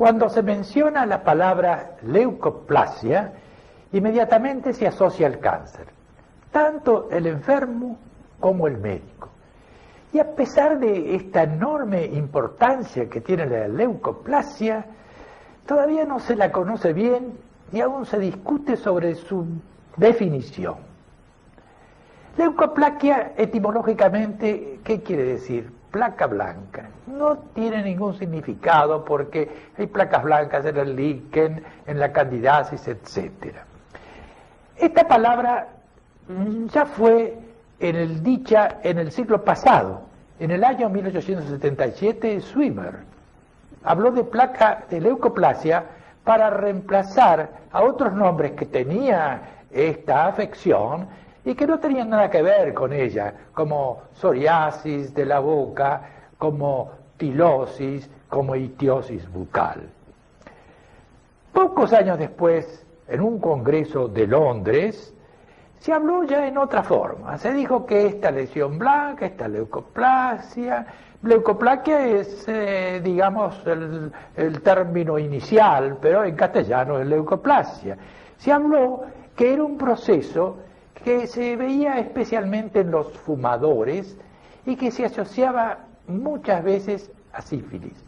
Cuando se menciona la palabra leucoplasia, inmediatamente se asocia al cáncer, tanto el enfermo como el médico. Y a pesar de esta enorme importancia que tiene la leucoplasia, todavía no se la conoce bien y aún se discute sobre su definición. Leucoplaquia, etimológicamente, ¿qué quiere decir? Placa blanca. No tiene ningún significado porque hay placas blancas en el líquen, en la candidiasis, etc. Esta palabra ya fue dicha en el siglo pasado. En el año 1877, Swimmer habló de placa de leucoplasia para reemplazar a otros nombres que tenía esta afección y que no tenían nada que ver con ella, como psoriasis de la boca, como tilosis, como itiosis bucal. Pocos años después, en un congreso de Londres, se habló ya en otra forma. Se dijo que esta lesión blanca, esta leucoplasia es, digamos, el término inicial, pero en castellano es leucoplasia. Se habló que era un proceso que se veía especialmente en los fumadores y que se asociaba muchas veces a sífilis.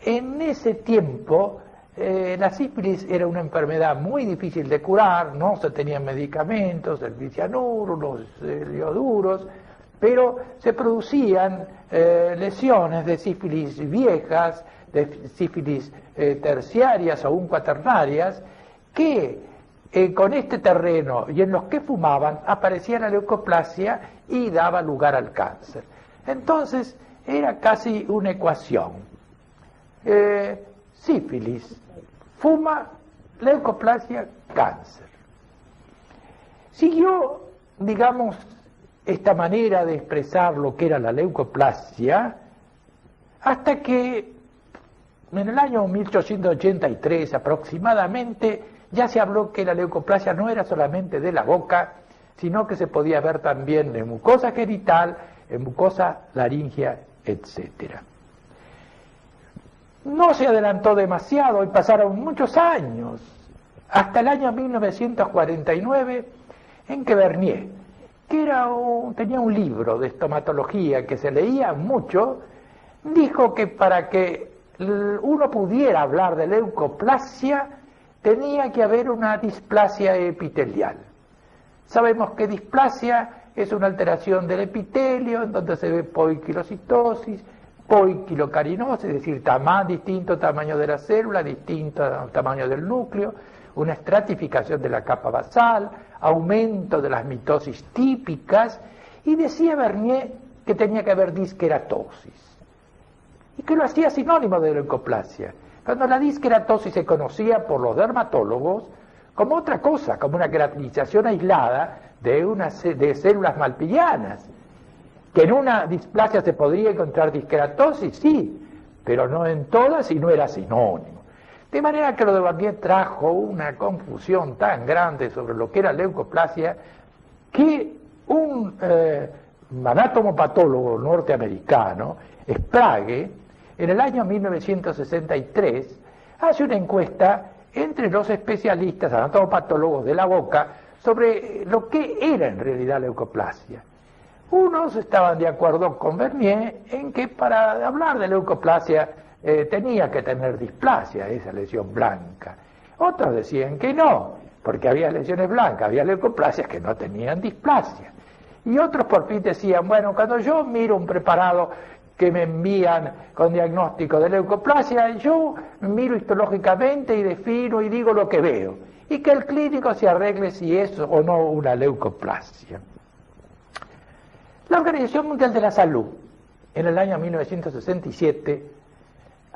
En ese tiempo, la sífilis era una enfermedad muy difícil de curar, no se tenían medicamentos, el bicianuro, los helioduros, pero se producían lesiones de sífilis viejas, de sífilis terciarias o aún cuaternarias, que con este terreno y en los que fumaban aparecía la leucoplasia y daba lugar al cáncer. Entonces era casi una ecuación. Sífilis, fuma, leucoplasia, cáncer. Siguió, digamos, esta manera de expresar lo que era la leucoplasia hasta que en el año 1883 aproximadamente ya se habló que la leucoplasia no era solamente de la boca, sino que se podía ver también en mucosa genital, en mucosa laríngea, etc. No se adelantó demasiado y pasaron muchos años, hasta el año 1949, en que Bernier, que tenía un libro de estomatología que se leía mucho, dijo que para que uno pudiera hablar de leucoplasia, tenía que haber una displasia epitelial. Sabemos que displasia es una alteración del epitelio, en donde se ve poiquilocitosis, poiquilocarinosis, es decir, distinto tamaño de la célula, distinto tamaño del núcleo, una estratificación de la capa basal, aumento de las mitosis típicas, y decía Bernier que tenía que haber disqueratosis, y que lo hacía sinónimo de leucoplasia, cuando la disqueratosis se conocía por los dermatólogos como otra cosa, como una queratinización aislada de células malpighianas. Que en una displasia se podría encontrar disqueratosis, sí, pero no en todas y no era sinónimo. De manera que lo de Bernier trajo una confusión tan grande sobre lo que era leucoplasia que un anatomopatólogo norteamericano, Sprague, en el año 1963, hace una encuesta entre los especialistas anatomopatólogos de la boca sobre lo que era en realidad leucoplasia. Unos estaban de acuerdo con Bernier en que para hablar de leucoplasia tenía que tener displasia, esa lesión blanca. Otros decían que no, porque había lesiones blancas, había leucoplasias que no tenían displasia. Y otros por fin decían, bueno, cuando yo miro un preparado que me envían con diagnóstico de leucoplasia, yo miro histológicamente y defino y digo lo que veo, y que el clínico se arregle si es o no una leucoplasia. La Organización Mundial de la Salud, en el año 1967,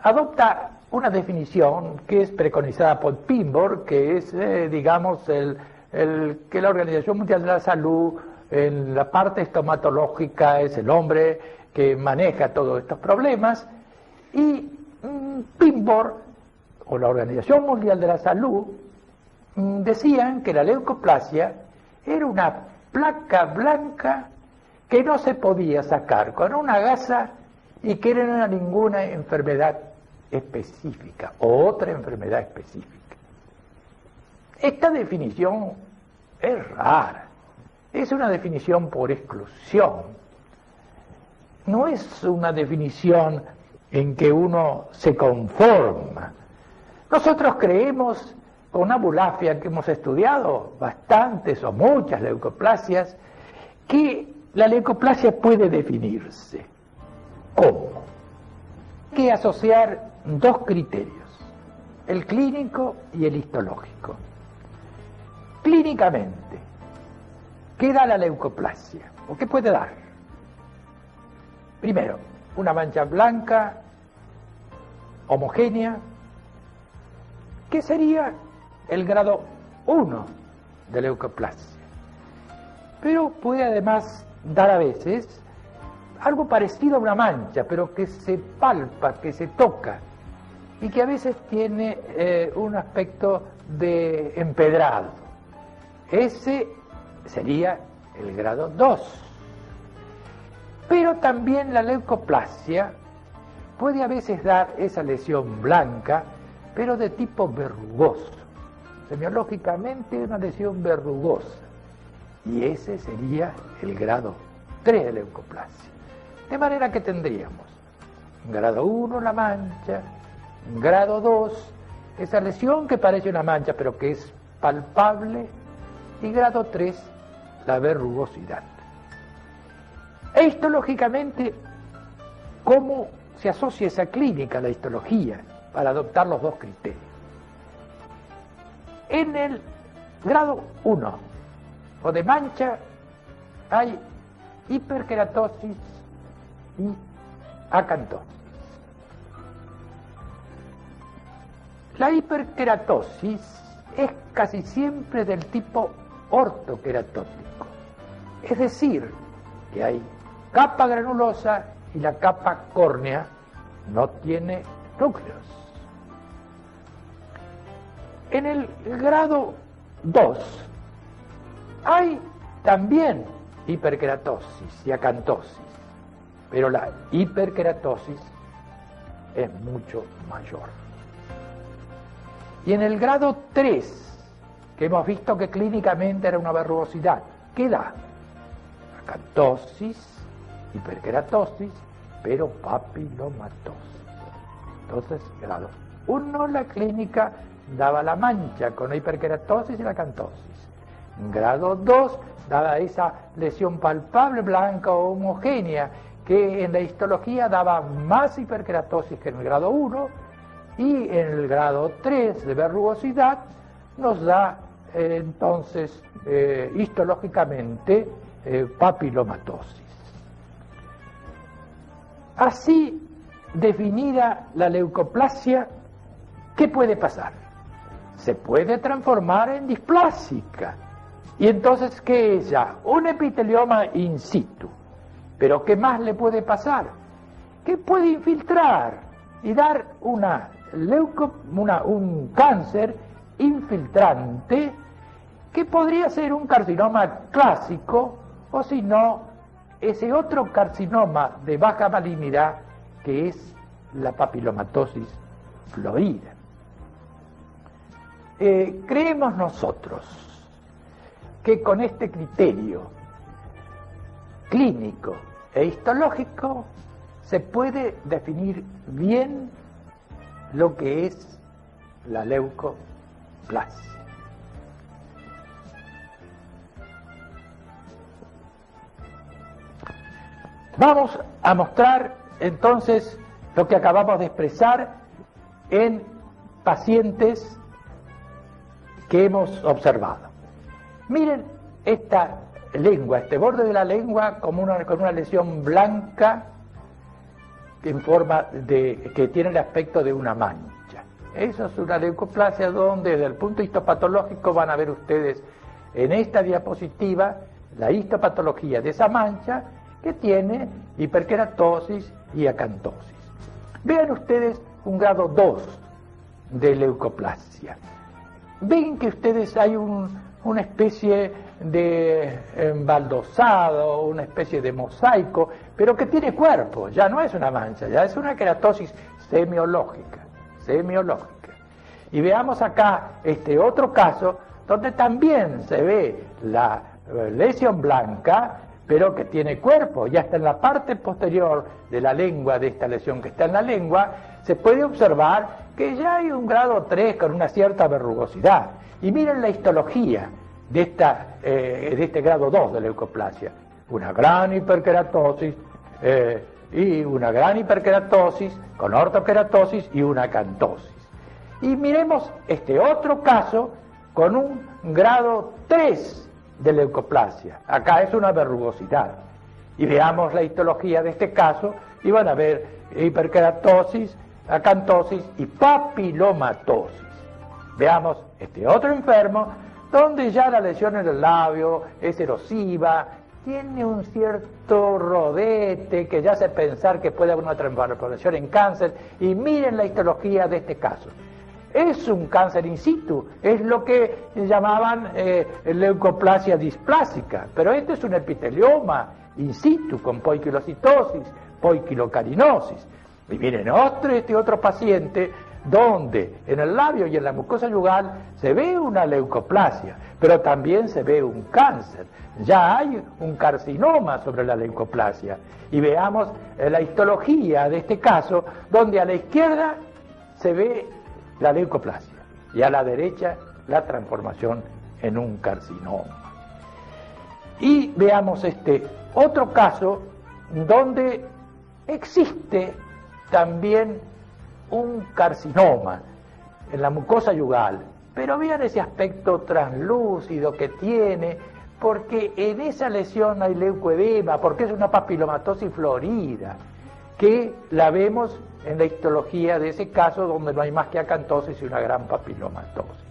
adopta una definición que es preconizada por Pimborg, que es, digamos, que la Organización Mundial de la Salud, en la parte estomatológica, es el hombre que maneja todos estos problemas, y Pimborg, o la Organización Mundial de la Salud, decían que la leucoplasia era una placa blanca que no se podía sacar con una gasa y que no era ninguna enfermedad específica, otra enfermedad específica. Esta definición es rara, es una definición por exclusión, no es una definición en que uno se conforma. Nosotros creemos, con Abulafia, que hemos estudiado bastantes o muchas leucoplasias, que la leucoplasia puede definirse. ¿Cómo? Hay que asociar dos criterios, el clínico y el histológico. Clínicamente, ¿qué da la leucoplasia? ¿O qué puede dar? Primero, una mancha blanca, homogénea, que sería el grado 1 de leucoplasia. Pero puede además dar a veces algo parecido a una mancha, pero que se palpa, que se toca, y que a veces tiene un aspecto de empedrado. Ese sería el grado 2. Pero también la leucoplasia puede a veces dar esa lesión blanca, pero de tipo verrugoso. Semiológicamente una lesión verrugosa. Y ese sería el grado 3 de leucoplasia. De manera que tendríamos grado 1 la mancha, grado 2 esa lesión que parece una mancha pero que es palpable, y grado 3 la verrugosidad. E histológicamente, ¿cómo se asocia esa clínica, la histología, para adoptar los dos criterios? En el grado 1 o de mancha hay hiperkeratosis y acantosis. La hiperkeratosis es casi siempre del tipo ortoqueratótico, es decir, que hay capa granulosa y la capa córnea no tiene núcleos. En el grado 2 hay también hiperkeratosis y acantosis, pero la hiperkeratosis es mucho mayor. Y en el grado 3, que hemos visto que clínicamente era una verrugosidad, ¿qué da? Acantosis, hiperkeratosis, pero papilomatosis. Entonces, grado 1, la clínica daba la mancha con la hiperkeratosis y la acantosis. Grado 2 daba esa lesión palpable, blanca o homogénea, que en la histología daba más hiperkeratosis que en el grado 1, y en el grado 3 de verrugosidad nos da entonces histológicamente papilomatosis. Así definida la leucoplasia, ¿qué puede pasar? Se puede transformar en displásica. Y entonces, ¿qué es ya? Un epitelioma in situ. Pero ¿qué más le puede pasar? Que puede infiltrar y dar un cáncer infiltrante que podría ser un carcinoma clásico, o si no, ese otro carcinoma de baja malignidad que es la papilomatosis florida. Creemos nosotros que con este criterio clínico e histológico se puede definir bien lo que es la leucoplasia. Vamos a mostrar entonces lo que acabamos de expresar en pacientes que hemos observado. Miren esta lengua, este borde de la lengua con una lesión blanca en forma que tiene el aspecto de una mancha. Eso es una leucoplasia donde desde el punto histopatológico van a ver ustedes en esta diapositiva la histopatología de esa mancha que tiene hiperkeratosis y acantosis. Vean ustedes un grado 2 de leucoplasia. Ven que ustedes hay una especie de embaldosado, una especie de mosaico, pero que tiene cuerpo, ya no es una mancha, ya es una keratosis semiológica. Y veamos acá este otro caso donde también se ve la lesión blanca, pero que tiene cuerpo, y hasta en la parte posterior de la lengua, de esta lesión que está en la lengua, se puede observar que ya hay un grado 3 con una cierta verrugosidad. Y miren la histología de este grado 2 de leucoplasia. Una gran hiperkeratosis, y una gran hiperkeratosis con ortokeratosis y una acantosis. Y miremos este otro caso con un grado 3 de leucoplasia. Acá es una verrugosidad. Y veamos la histología de este caso y van a ver hiperkeratosis, acantosis y papilomatosis. Veamos este otro enfermo donde ya la lesión en el labio es erosiva, tiene un cierto rodete que ya hace pensar que puede haber una transformación en cáncer, y miren la histología de este caso. Es un cáncer in situ, es lo que llamaban leucoplasia displásica, pero este es un epitelioma in situ con poiquilocitosis, poiquilocarinosis. Y miren este otro paciente donde en el labio y en la mucosa yugal se ve una leucoplasia, pero también se ve un cáncer. Ya hay un carcinoma sobre la leucoplasia. Y veamos la histología de este caso, donde a la izquierda se ve la leucoplasia y a la derecha la transformación en un carcinoma. Y veamos este otro caso donde existe también un carcinoma en la mucosa yugal, pero vean ese aspecto translúcido que tiene, porque en esa lesión hay leucoedema, porque es una papilomatosis florida, que la vemos en la histología de ese caso donde no hay más que acantosis y una gran papilomatosis.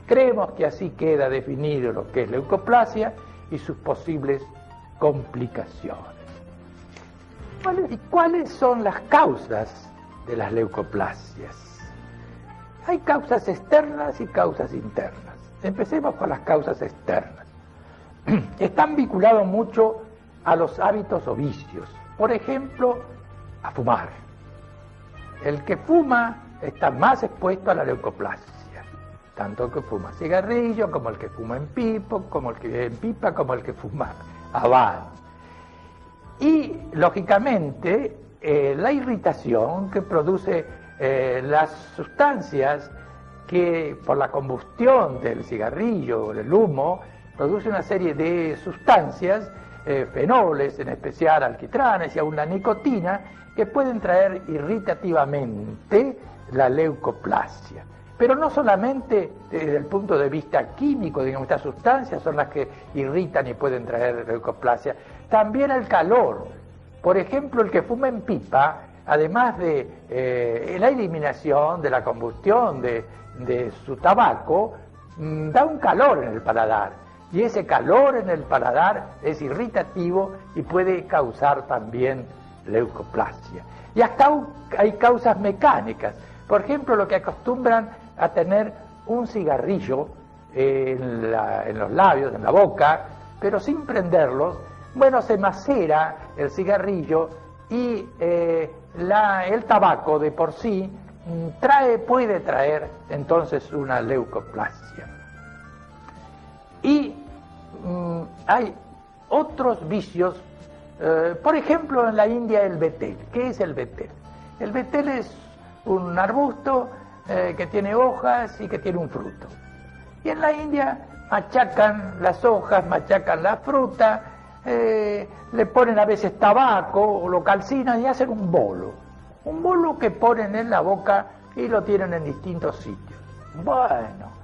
Creemos que así queda definido lo que es leucoplasia y sus posibles complicaciones. ¿Cuáles son las causas de las leucoplasias? Hay causas externas y causas internas. Empecemos con las causas externas. Están vinculados mucho a los hábitos o vicios. Por ejemplo, a fumar. El que fuma está más expuesto a la leucoplasia, tanto el que fuma cigarrillo, como el que fuma en pipa, como el que fuma habano. Y, lógicamente, la irritación que produce las sustancias que por la combustión del cigarrillo o del humo produce una serie de sustancias, fenoles, en especial alquitranes y aún la nicotina, que pueden traer irritativamente la leucoplasia. Pero no solamente desde el punto de vista químico, digamos, estas sustancias son las que irritan y pueden traer leucoplasia, también el calor. Por ejemplo, el que fuma en pipa, además de la eliminación de la combustión de su tabaco, da un calor en el paladar. Y ese calor en el paladar es irritativo y puede causar también leucoplasia. Y hasta hay causas mecánicas. Por ejemplo, lo que acostumbran a tener un cigarrillo en los labios, en la boca, pero sin prenderlos. Bueno, se macera el cigarrillo y el tabaco de por sí puede traer entonces una leucoplasia. Y hay otros vicios, por ejemplo en la India el betel. ¿Qué es el betel? El betel es un arbusto que tiene hojas y que tiene un fruto. Y en la India machacan las hojas, machacan la fruta, le ponen a veces tabaco o lo calcinan y hacen un bolo que ponen en la boca y lo tienen en distintos sitios. Bueno,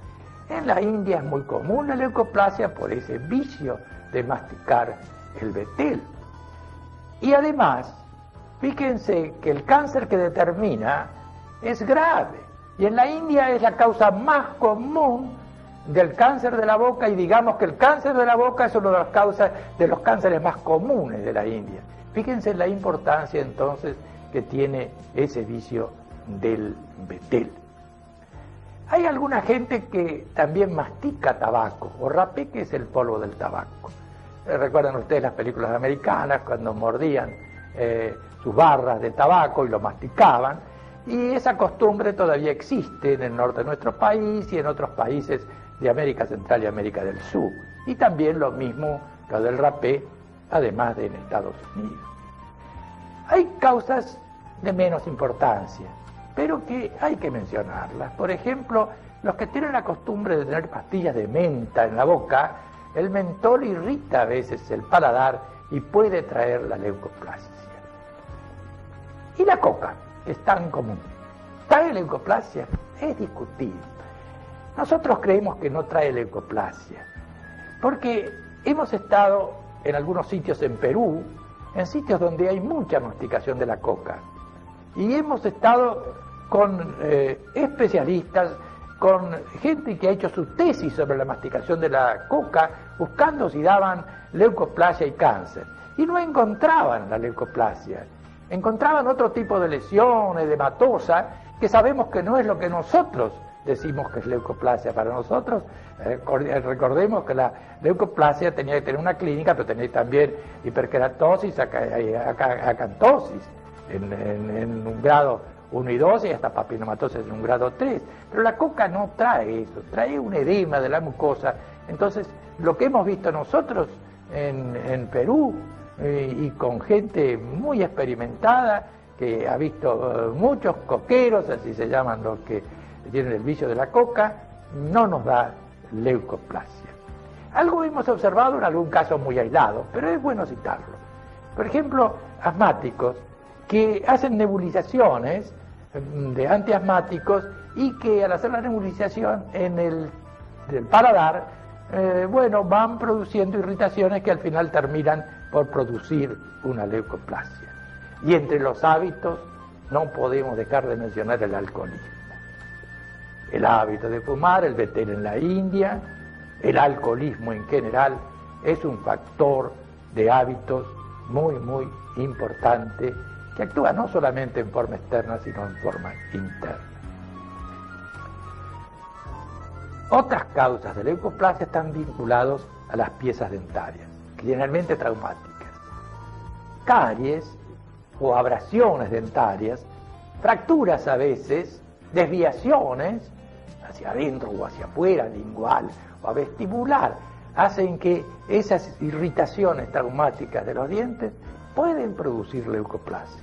en la India es muy común la leucoplasia por ese vicio de masticar el betel. Y además, fíjense que el cáncer que determina es grave, y en la India es la causa más común del cáncer de la boca, y digamos que el cáncer de la boca es una de las causas de los cánceres más comunes de la India. Fíjense la importancia entonces que tiene ese vicio del betel. Hay alguna gente que también mastica tabaco, o rapé, que es el polvo del tabaco. Recuerdan ustedes las películas americanas cuando mordían sus barras de tabaco y lo masticaban. Y esa costumbre todavía existe en el norte de nuestro país y en otros países de América Central y América del Sur. Y también lo mismo lo del rapé, además de en Estados Unidos. Hay causas de menos importancia, pero que hay que mencionarlas. Por ejemplo, los que tienen la costumbre de tener pastillas de menta en la boca, el mentol irrita a veces el paladar y puede traer la leucoplasia. Y la coca, que es tan común, ¿trae leucoplasia? Es discutible. Nosotros creemos que no trae leucoplasia, porque hemos estado en algunos sitios en Perú, en sitios donde hay mucha masticación de la coca, y hemos estado con especialistas, con gente que ha hecho su tesis sobre la masticación de la coca, buscando si daban leucoplasia y cáncer, y no encontraban la leucoplasia, encontraban otro tipo de lesiones, de hematosa, que sabemos que no es lo que nosotros decimos que es leucoplasia. Para nosotros, recordemos que la leucoplasia tenía que tener una clínica, pero tenía también hiperkeratosis, acantosis, en un grado 1 y 2, y hasta papinomatosis en un grado 3. Pero la coca no trae eso, trae un edema de la mucosa. Entonces, lo que hemos visto nosotros en Perú, y con gente muy experimentada, que ha visto muchos coqueros, así se llaman los que tienen el vicio de la coca, no nos da leucoplasia. Algo hemos observado en algún caso muy aislado, pero es bueno citarlo. Por ejemplo, asmáticos que hacen nebulizaciones de antiasmáticos y que al hacer la nebulización en el paladar, van produciendo irritaciones que al final terminan por producir una leucoplasia. Y entre los hábitos no podemos dejar de mencionar el alcoholismo. El hábito de fumar, el betel en la India, el alcoholismo en general, es un factor de hábitos muy, muy importante que actúa no solamente en forma externa, sino en forma interna. Otras causas de leucoplasia están vinculadas a las piezas dentarias, generalmente traumáticas. Caries o abrasiones dentarias, fracturas a veces, desviaciones hacia adentro o hacia afuera, lingual o vestibular, hacen que esas irritaciones traumáticas de los dientes pueden producir leucoplasia.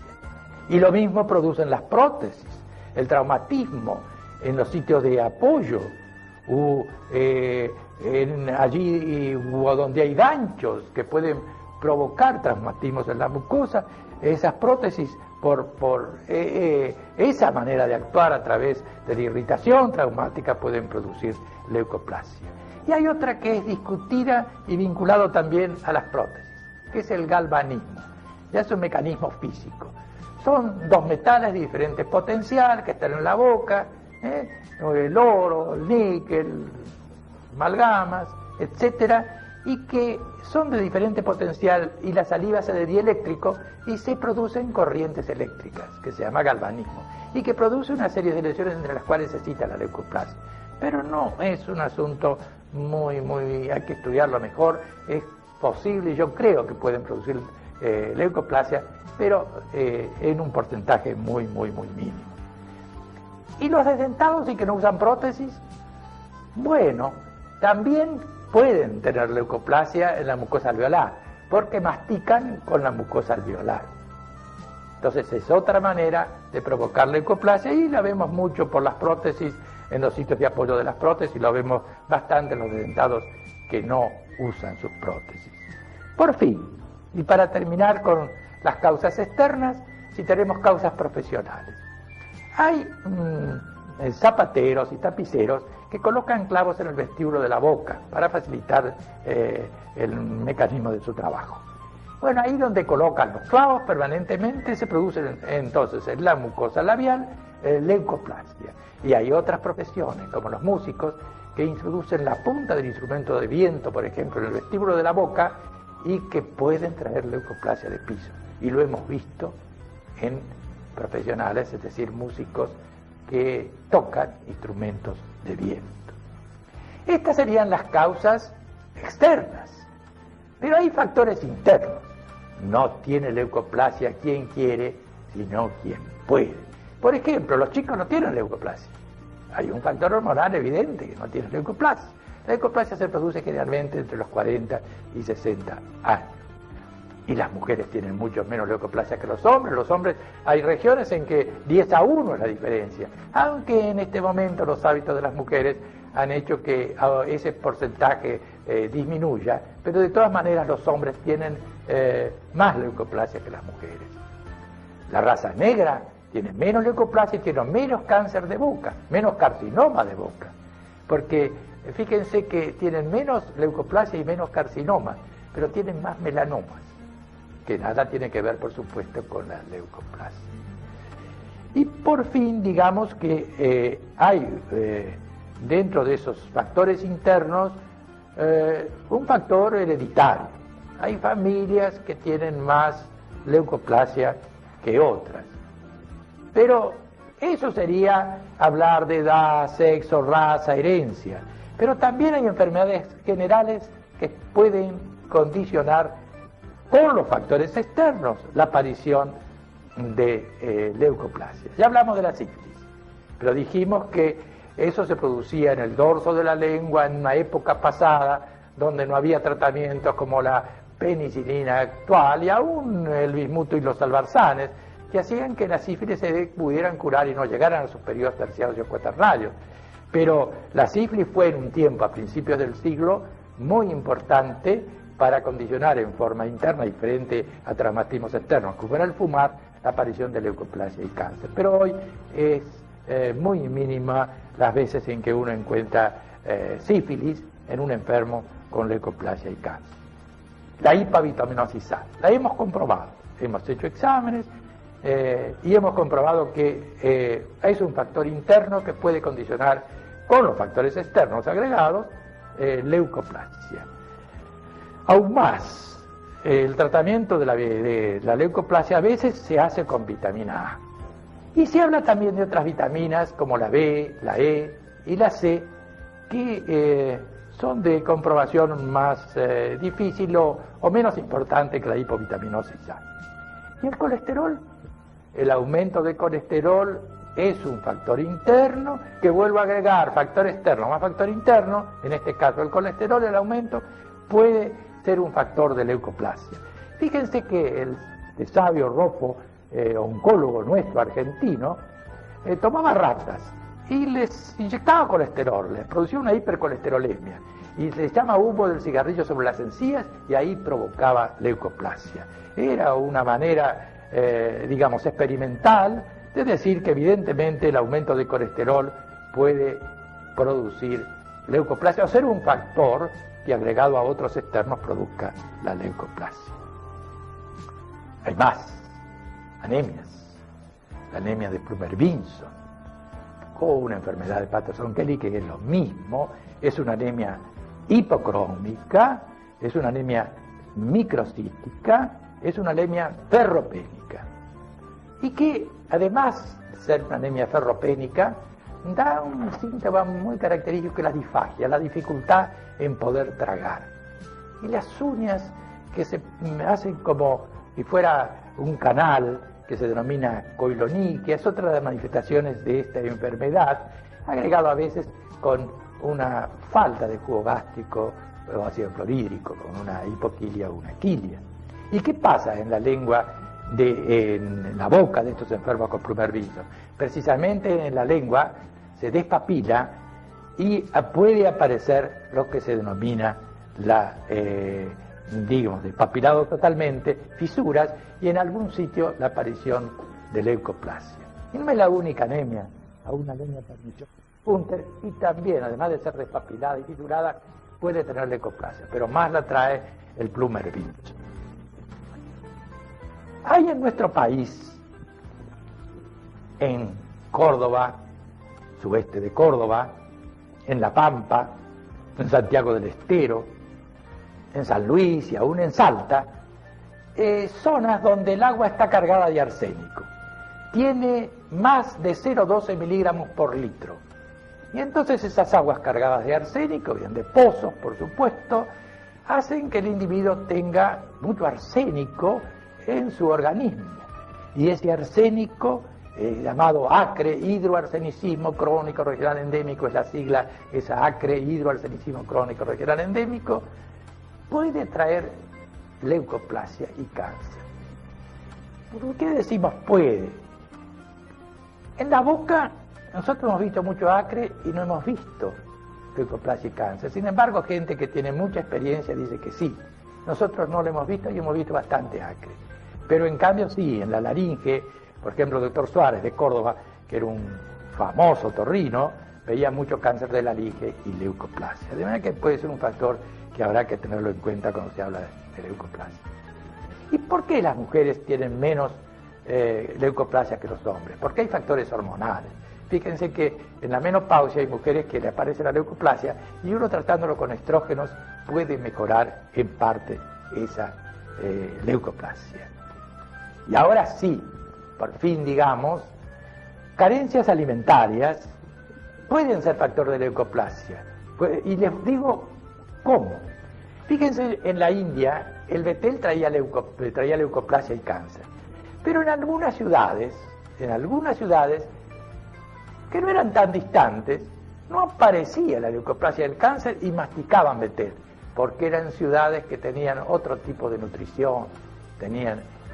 Y lo mismo producen las prótesis, el traumatismo en los sitios de apoyo, allí donde hay ganchos que pueden provocar traumatismos en la mucosa. Esas prótesis, por esa manera de actuar a través de la irritación traumática, pueden producir leucoplasia. Y hay otra que es discutida y vinculado también a las prótesis, que es el galvanismo. Ya es un mecanismo físico. Son dos metales de diferente potencial que están en la boca, el oro, el níquel, amalgamas, etcétera, y que son de diferente potencial, y la saliva hace de dieléctrico y se producen corrientes eléctricas, que se llama galvanismo, y que produce una serie de lesiones entre las cuales se cita la leucoplasia. Pero no es un asunto hay que estudiarlo mejor. Es posible, yo creo que pueden producir leucoplasia, pero en un porcentaje muy mínimo. ¿Y los desdentados y que no usan prótesis? Bueno, también pueden tener leucoplasia en la mucosa alveolar, porque mastican con la mucosa alveolar. Entonces es otra manera de provocar leucoplasia, y la vemos mucho por las prótesis, en los sitios de apoyo de las prótesis, lo vemos bastante en los desdentados que no usan sus prótesis. Por fin, y para terminar con las causas externas, si tenemos causas profesionales. Hay zapateros y tapiceros que colocan clavos en el vestíbulo de la boca para facilitar el mecanismo de su trabajo. Bueno, ahí donde colocan los clavos permanentemente se produce entonces en la mucosa labial leucoplasia. Y hay otras profesiones, como los músicos, que introducen la punta del instrumento de viento, por ejemplo, en el vestíbulo de la boca, y que pueden traer leucoplasia de piso. Y lo hemos visto en profesionales, es decir, músicos que tocan instrumentos de viento. Estas serían las causas externas, pero hay factores internos. No tiene leucoplasia quien quiere, sino quien puede. Por ejemplo, los chicos no tienen leucoplasia. Hay un factor hormonal evidente que no tiene leucoplasia. La leucoplasia se produce generalmente entre los 40 y 60 años. Y las mujeres tienen mucho menos leucoplasia que los hombres. Los hombres, hay regiones en que 10-1 es la diferencia. Aunque en este momento los hábitos de las mujeres han hecho que ese porcentaje disminuya, pero de todas maneras los hombres tienen más leucoplasia que las mujeres. La raza negra tiene menos leucoplasia y tiene menos cáncer de boca, menos carcinoma de boca. Porque fíjense que tienen menos leucoplasia y menos carcinoma, pero tienen más melanomas, que nada tiene que ver, por supuesto, con la leucoplasia. Y por fin, digamos que hay dentro de esos factores internos un factor hereditario. Hay familias que tienen más leucoplasia que otras. Pero eso sería hablar de edad, sexo, raza, herencia. Pero también hay enfermedades generales que pueden condicionar con los factores externos la aparición de leucoplasia. Ya hablamos de la sífilis, pero dijimos que eso se producía en el dorso de la lengua en una época pasada donde no había tratamientos como la penicilina actual y aún el bismuto y los salvarsanes, que hacían que la sífilis se pudieran curar y no llegaran a sus periodos terciarios o cuaternarios. Pero la sífilis fue en un tiempo, a principios del siglo, muy importante para condicionar en forma interna, diferente a traumatismos externos, como era el fumar, la aparición de leucoplasia y cáncer. Pero hoy es muy mínima las veces en que uno encuentra sífilis en un enfermo con leucoplasia y cáncer. La hipovitaminosis A, la hemos comprobado, hemos hecho exámenes y hemos comprobado que es un factor interno que puede condicionar con los factores externos agregados leucoplasia. Aún más, el tratamiento de la leucoplasia a veces se hace con vitamina A. Y se habla también de otras vitaminas como la B, la E y la C, que son de comprobación más difícil o menos importante que la hipovitaminosis A. Y el colesterol, el aumento de colesterol es un factor interno que vuelvo a agregar factor externo más factor interno, en este caso el colesterol, el aumento, puede ser un factor de leucoplasia. Fíjense que el sabio Roffo, oncólogo nuestro argentino, tomaba ratas y les inyectaba colesterol, les producía una hipercolesterolemia y les llama humo del cigarrillo sobre las encías y ahí provocaba leucoplasia. Era una manera, digamos, experimental de decir que evidentemente el aumento de colesterol puede producir leucoplasia o ser un factor que agregado a otros externos produzca la leucoplasia. Hay más anemias, la anemia de Plummer-Vinson o una enfermedad de Patterson-Kelly que es lo mismo, es una anemia hipocrómica, es una anemia microcítica, es una anemia ferropénica y que además de ser una anemia ferropénica da un síntoma muy característico que es la disfagia, la dificultad en poder tragar. Y las uñas que se hacen como si fuera un canal que se denomina coiloniquia, es otra de las manifestaciones de esta enfermedad, agregado a veces con una falta de jugo gástrico o ácido clorhídrico, con una hipoquilia o una quilia. ¿Y qué pasa en la lengua, en la boca de estos enfermos con Plummer-Vinson? Precisamente en la lengua se despapila y puede aparecer lo que se denomina la, digamos, despapilado totalmente, fisuras y en algún sitio la aparición de leucoplasia. Y no es la única anemia, aún una anemia Punter, y también, además de ser despapilada y fisurada, puede tener leucoplasia, pero más la trae el Plummer-Vinson. Hay en nuestro país, en Córdoba, sudeste de Córdoba, en La Pampa, en Santiago del Estero, en San Luis y aún en Salta, zonas donde el agua está cargada de arsénico. Tiene más de 0,12 miligramos por litro. Y entonces esas aguas cargadas de arsénico, bien de pozos por supuesto, hacen que el individuo tenga mucho arsénico en su organismo. Y ese arsénico llamado ACRE, hidroarsenicismo crónico regional endémico, es la sigla, esa ACRE, hidroarsenicismo crónico regional endémico, puede traer leucoplasia y cáncer. ¿Por qué decimos puede? En la boca nosotros hemos visto mucho ACRE y no hemos visto leucoplasia y cáncer. Sin embargo, gente que tiene mucha experiencia dice que sí. Nosotros no lo hemos visto y hemos visto bastante ACRE. Pero en cambio sí, en la laringe, por ejemplo, el doctor Suárez de Córdoba, que era un famoso otorrino, veía mucho cáncer de laringe y leucoplasia. De manera que puede ser un factor que habrá que tenerlo en cuenta cuando se habla de leucoplasia. ¿Y por qué las mujeres tienen menos leucoplasia que los hombres? Porque hay factores hormonales. Fíjense que en la menopausia hay mujeres que le aparece la leucoplasia y uno tratándolo con estrógenos puede mejorar en parte esa leucoplasia. Y ahora sí, por fin digamos, carencias alimentarias pueden ser factor de leucoplasia. Y les digo cómo. Fíjense, en la India el betel traía leucoplasia y cáncer. Pero en algunas ciudades que no eran tan distantes, no aparecía la leucoplasia del cáncer y masticaban betel, porque eran ciudades que tenían otro tipo de nutrición,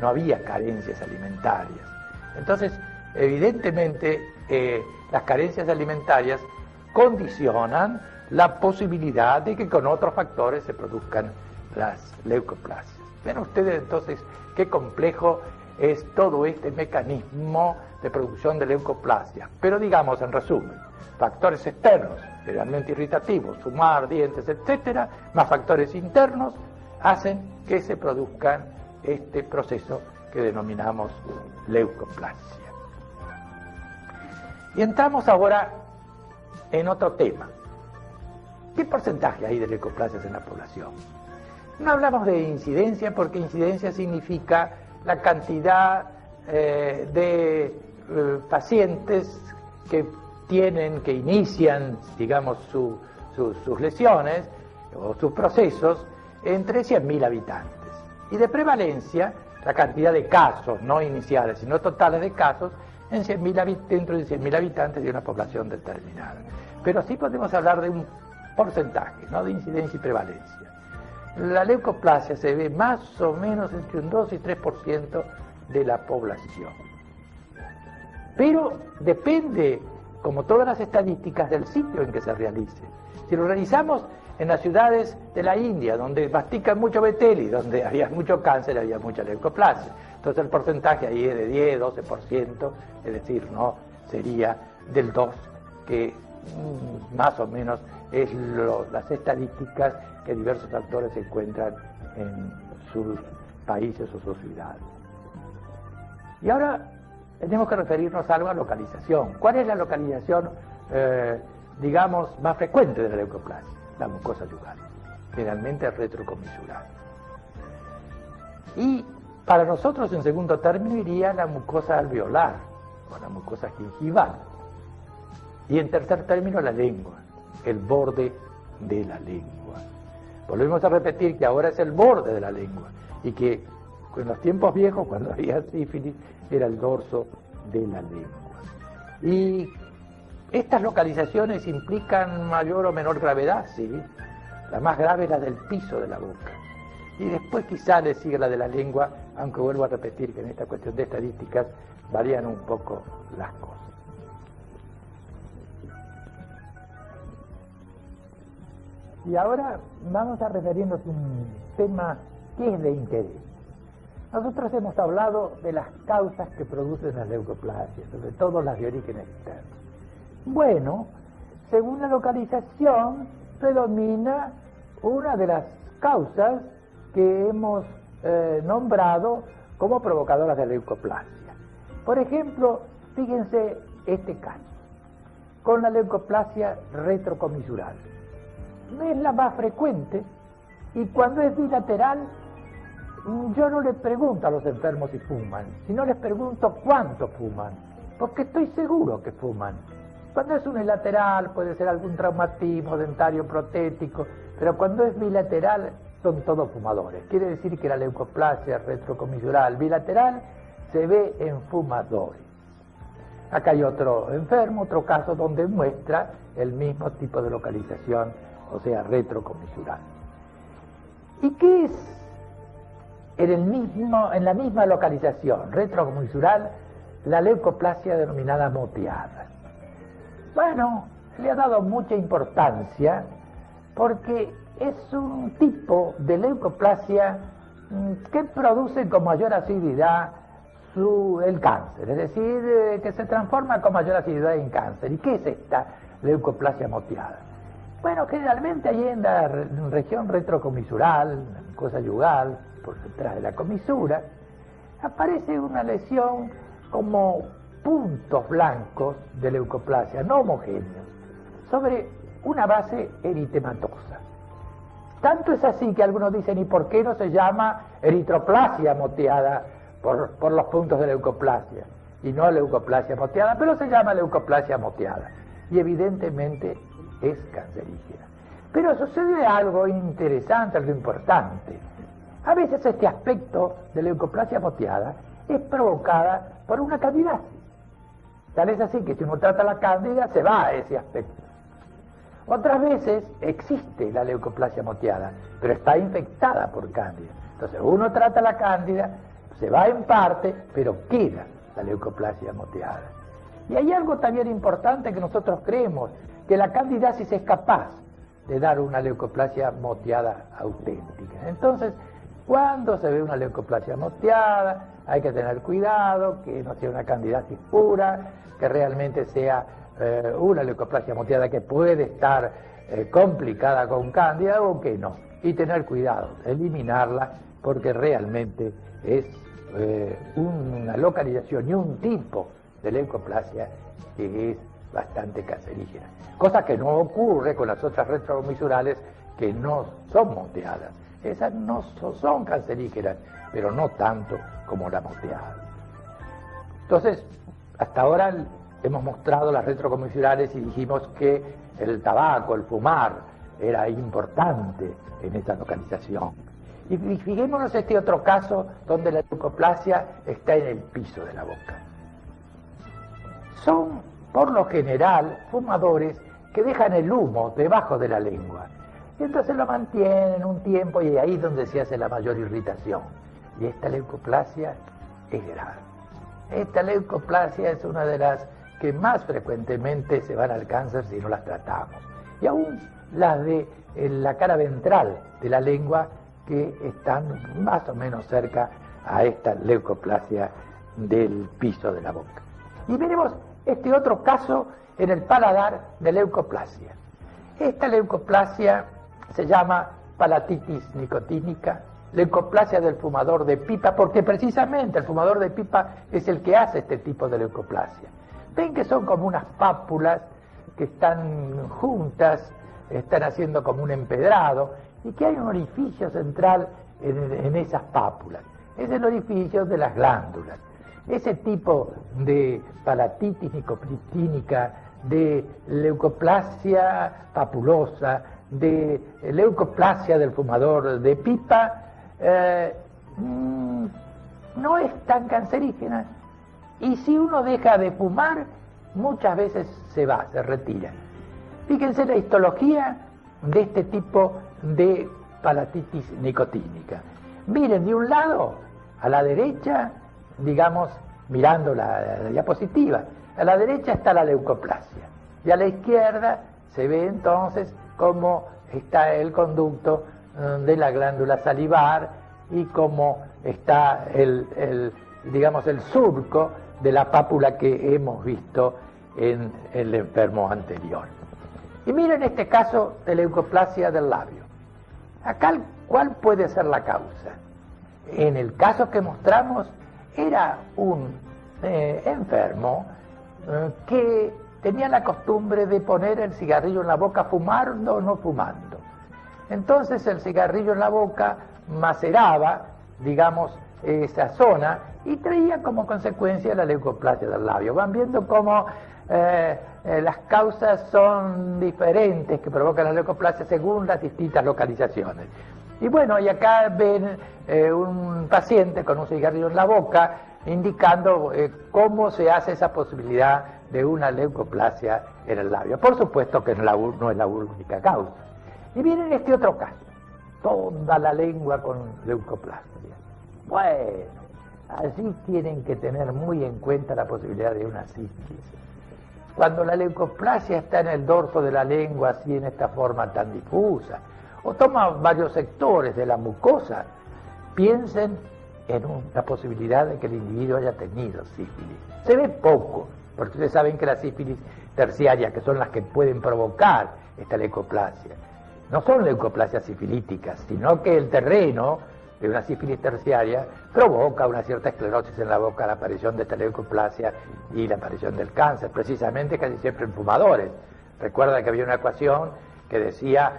no había carencias alimentarias. Entonces, evidentemente, las carencias alimentarias condicionan la posibilidad de que con otros factores se produzcan las leucoplasias. Ven ustedes entonces qué complejo es todo este mecanismo de producción de leucoplasia. Pero digamos, en resumen, factores externos, generalmente irritativos, fumar, dientes, etcétera, más factores internos, hacen que se produzcan este proceso que denominamos leucoplasia. Y entramos ahora en otro tema. ¿Qué porcentaje hay de leucoplasias en la población? No hablamos de incidencia porque incidencia significa la cantidad de pacientes que inician, digamos, sus lesiones o sus procesos entre 100.000 habitantes. Y de prevalencia, la cantidad de casos, no iniciales, sino totales de casos, dentro de 100.000 habitantes de una población determinada. Pero sí podemos hablar de un porcentaje, no de incidencia y prevalencia. La leucoplasia se ve más o menos entre un 2 y 3% de la población. Pero depende, como todas las estadísticas, del sitio en que se realice. Si lo realizamos en las ciudades de la India, donde mastican mucho betel y donde había mucho cáncer, había mucha leucoplasia. Entonces el porcentaje ahí es de 10, 12%, es decir, no sería del 2%, que más o menos es las estadísticas que diversos actores encuentran en sus países o sus ciudades. Y ahora tenemos que referirnos a algo a localización. ¿Cuál es la localización, digamos, más frecuente de la leucoplasia? La mucosa yugal, generalmente retrocomisural. Y para nosotros, en segundo término, iría la mucosa alveolar o la mucosa gingival. Y en tercer término, la lengua, el borde de la lengua. Volvemos a repetir que ahora es el borde de la lengua y que en los tiempos viejos, cuando había sífilis, era el dorso de la lengua. Y estas localizaciones implican mayor o menor gravedad, sí. La más grave es la del piso de la boca. Y después quizá le sigue la de la lengua, aunque vuelvo a repetir que en esta cuestión de estadísticas varían un poco las cosas. Y ahora vamos a referirnos a un tema que es de interés. Nosotros hemos hablado de las causas que producen las leucoplasias, sobre todo las de origen externo. Bueno, según la localización, predomina una de las causas que hemos nombrado como provocadoras de leucoplasia. Por ejemplo, fíjense este caso, con la leucoplasia retrocomisural. Es la más frecuente y cuando es bilateral, yo no les pregunto a los enfermos si fuman, sino les pregunto cuánto fuman, porque estoy seguro que fuman. Cuando es unilateral puede ser algún traumatismo dentario protético, pero cuando es bilateral son todos fumadores. Quiere decir que la leucoplasia retrocomisural bilateral se ve en fumadores. Acá hay otro enfermo, otro caso donde muestra el mismo tipo de localización, o sea, retrocomisural. ¿Y qué es en la misma localización retrocomisural la leucoplasia denominada moteada? Bueno, le ha dado mucha importancia porque es un tipo de leucoplasia que produce con mayor asiduidad el cáncer, es decir, que se transforma con mayor asiduidad en cáncer. ¿Y qué es esta leucoplasia moteada? Bueno, generalmente ahí en la región retrocomisural, la mucosa yugal, por detrás de la comisura, aparece una lesión como puntos blancos de leucoplasia, no homogéneos, sobre una base eritematosa. Tanto es así que algunos dicen, ¿y por qué no se llama eritroplasia moteada por los puntos de leucoplasia? Y no leucoplasia moteada, pero se llama leucoplasia moteada. Y evidentemente es cancerígena. Pero sucede algo interesante, algo importante. A veces este aspecto de leucoplasia moteada es provocada por una candidiasis. Tal es así que si uno trata la cándida, se va a ese aspecto. Otras veces existe la leucoplasia moteada, pero está infectada por cándida. Entonces uno trata la cándida, se va en parte, pero queda la leucoplasia moteada. Y hay algo también importante que nosotros creemos, que la candidiasis es capaz de dar una leucoplasia moteada auténtica. Entonces, cuando se ve una leucoplasia moteada, hay que tener cuidado, que no sea una candidiasis pura, que realmente sea una leucoplasia moteada que puede estar complicada con cándida o que no. Y tener cuidado, eliminarla, porque realmente es una localización y un tipo de leucoplasia que es bastante cancerígena. Cosa que no ocurre con las otras retrocomisurales que no son moteadas. Esas no son cancerígenas, pero no tanto como la moteada. Entonces, hasta ahora hemos mostrado las retrocomisurales y dijimos que el tabaco, el fumar, era importante en esta localización. Y fijémonos este otro caso donde la leucoplasia está en el piso de la boca. Son, por lo general, fumadores que dejan el humo debajo de la lengua. Y entonces lo mantienen un tiempo y ahí es donde se hace la mayor irritación. Y esta leucoplasia es grave. Esta leucoplasia es una de las que más frecuentemente se van al cáncer si no las tratamos. Y aún las de la cara ventral de la lengua que están más o menos cerca a esta leucoplasia del piso de la boca. Y veremos este otro caso en el paladar de leucoplasia. Esta leucoplasia se llama palatitis nicotínica, leucoplasia del fumador de pipa, porque precisamente el fumador de pipa es el que hace este tipo de leucoplasia. Ven que son como unas pápulas que están juntas, están haciendo como un empedrado, y que hay un orificio central en esas pápulas. Es el orificio de las glándulas. Ese tipo de palatitis nicotínica, de leucoplasia papulosa, de leucoplasia del fumador de pipa, no es tan cancerígena. Y si uno deja de fumar, muchas veces se va, se retira. Fíjense la histología de este tipo de palatitis nicotínica. Miren, de un lado, a la derecha, digamos, mirando la diapositiva, a la derecha está la leucoplasia y a la izquierda se ve entonces cómo está el conducto de la glándula salivar y cómo está digamos, el surco de la pápula que hemos visto en el enfermo anterior. Y miren este caso de leucoplasia del labio. Acá, ¿cuál puede ser la causa? En el caso que mostramos, era un enfermo que tenía la costumbre de poner el cigarrillo en la boca fumando o no fumando. Entonces el cigarrillo en la boca maceraba, digamos, esa zona y traía como consecuencia la leucoplasia del labio. Van viendo cómo las causas son diferentes que provocan la leucoplasia según las distintas localizaciones. Y bueno, y acá ven un paciente con un cigarrillo en la boca, indicando cómo se hace esa posibilidad de una leucoplasia en el labio. Por supuesto que no es la única causa. Y viene este otro caso, toda la lengua con leucoplasia. Bueno, allí tienen que tener muy en cuenta la posibilidad de una sífilis. Cuando la leucoplasia está en el dorso de la lengua, así en esta forma tan difusa, o toma varios sectores de la mucosa, piensen en la posibilidad de que el individuo haya tenido sífilis. Se ve poco, porque ustedes saben que las sífilis terciarias, que son las que pueden provocar esta leucoplasia, no son leucoplasias sifilíticas, sino que el terreno de una sífilis terciaria provoca una cierta esclerosis en la boca, la aparición de esta leucoplasia y la aparición del cáncer, precisamente casi siempre en fumadores. Recuerda que había una ecuación que decía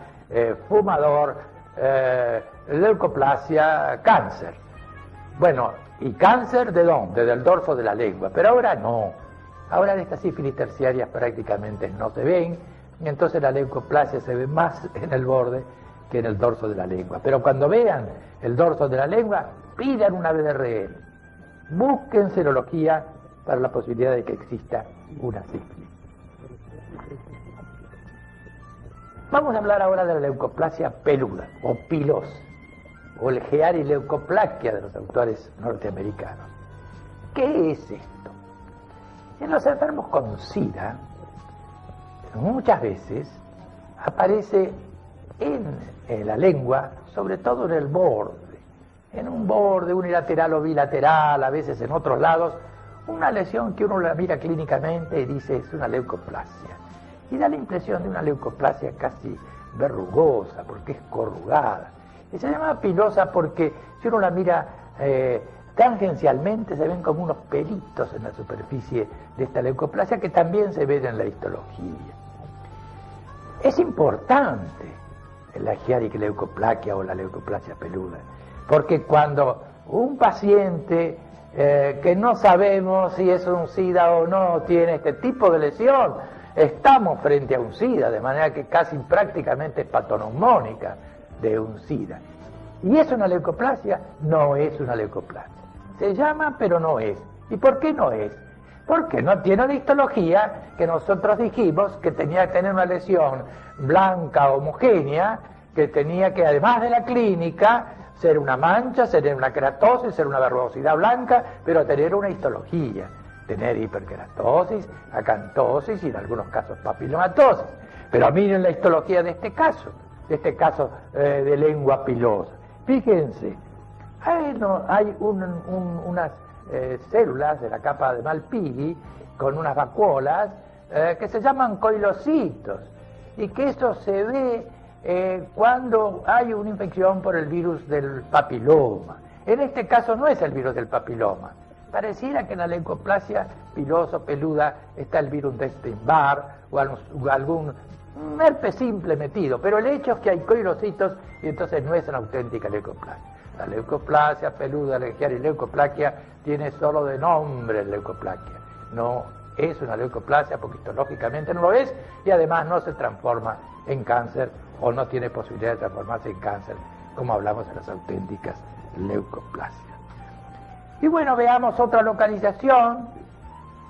fumador, leucoplasia, cáncer. Bueno, ¿y cáncer de dónde? Del dorso de la lengua, pero ahora no. Ahora de estas sífilis terciarias prácticamente no se ven, y entonces la leucoplasia se ve más en el borde que en el dorso de la lengua. Pero cuando vean el dorso de la lengua, pidan una BDRL. Busquen serología para la posibilidad de que exista una sífilis. Vamos a hablar ahora de la leucoplasia peluda o pilosa, o el Hearileucoplakia de los autores norteamericanos. ¿Qué es esto? En los enfermos con SIDA, muchas veces aparece en la lengua, sobre todo en el borde, en un borde unilateral o bilateral, a veces en otros lados, una lesión que uno la mira clínicamente y dice es una leucoplasia. Y da la impresión de una leucoplasia casi verrugosa, porque es corrugada. Y se llama pilosa porque si uno la mira tangencialmente se ven como unos pelitos en la superficie de esta leucoplasia que también se ven en la histología. Es importante la Hearileucoplakia o la leucoplasia peluda, porque cuando un paciente que no sabemos si es un SIDA o no tiene este tipo de lesión, estamos frente a un SIDA, de manera que casi prácticamente es patoneumónica de un SIDA. ¿Y es una leucoplasia? No es una leucoplasia. Se llama, pero no es. ¿Y por qué no es? Porque no tiene la histología que nosotros dijimos que tenía que tener una lesión blanca homogénea, que tenía que, además de la clínica, ser una mancha, ser una queratosis, ser una verrugosidad blanca, pero tener una histología, tener hiperkeratosis, acantosis y en algunos casos papilomatosis. Pero miren la histología de este caso de lengua pilosa. Fíjense, hay unas células de la capa de Malpighi con unas vacuolas que se llaman coilocitos y que eso se ve cuando hay una infección por el virus del papiloma. En este caso no es el virus del papiloma. Pareciera que en la leucoplasia pilosa peluda está el virus de Epstein-Barr o algún herpes simple metido, pero el hecho es que hay coilocitos y entonces no es una auténtica leucoplasia. La leucoplasia peluda, la Hearileucoplakia, tiene solo de nombre leucoplakia. No es una leucoplasia porque histológicamente no lo es y además no se transforma en cáncer o no tiene posibilidad de transformarse en cáncer, como hablamos de las auténticas leucoplasias. Y bueno, veamos otra localización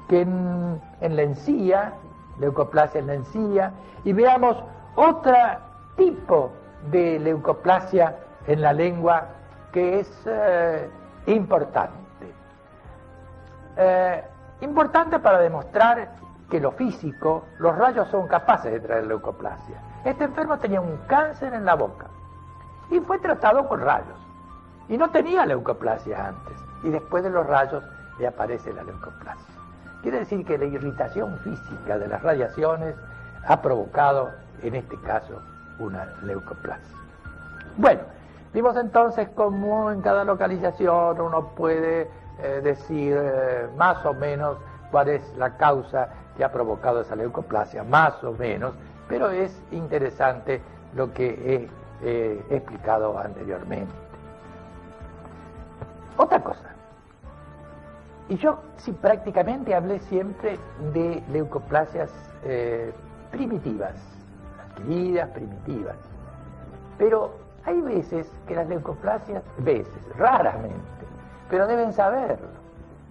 que en la encía, leucoplasia en la encía, y veamos otro tipo de leucoplasia en la lengua que es importante. Importante para demostrar que lo físico, los rayos son capaces de traer leucoplasia. Este enfermo tenía un cáncer en la boca y fue tratado con rayos y no tenía leucoplasia antes y después de los rayos le aparece la leucoplasia. Quiere decir que la irritación física de las radiaciones ha provocado en este caso una leucoplasia. Bueno, vimos entonces cómo en cada localización uno puede decir más o menos cuál es la causa que ha provocado esa leucoplasia, más o menos, pero es interesante lo que he explicado anteriormente. Otra cosa, y yo sí prácticamente hablé siempre de leucoplasias primitivas, adquiridas, primitivas, pero hay veces que las leucoplasias, raramente, pero deben saberlo,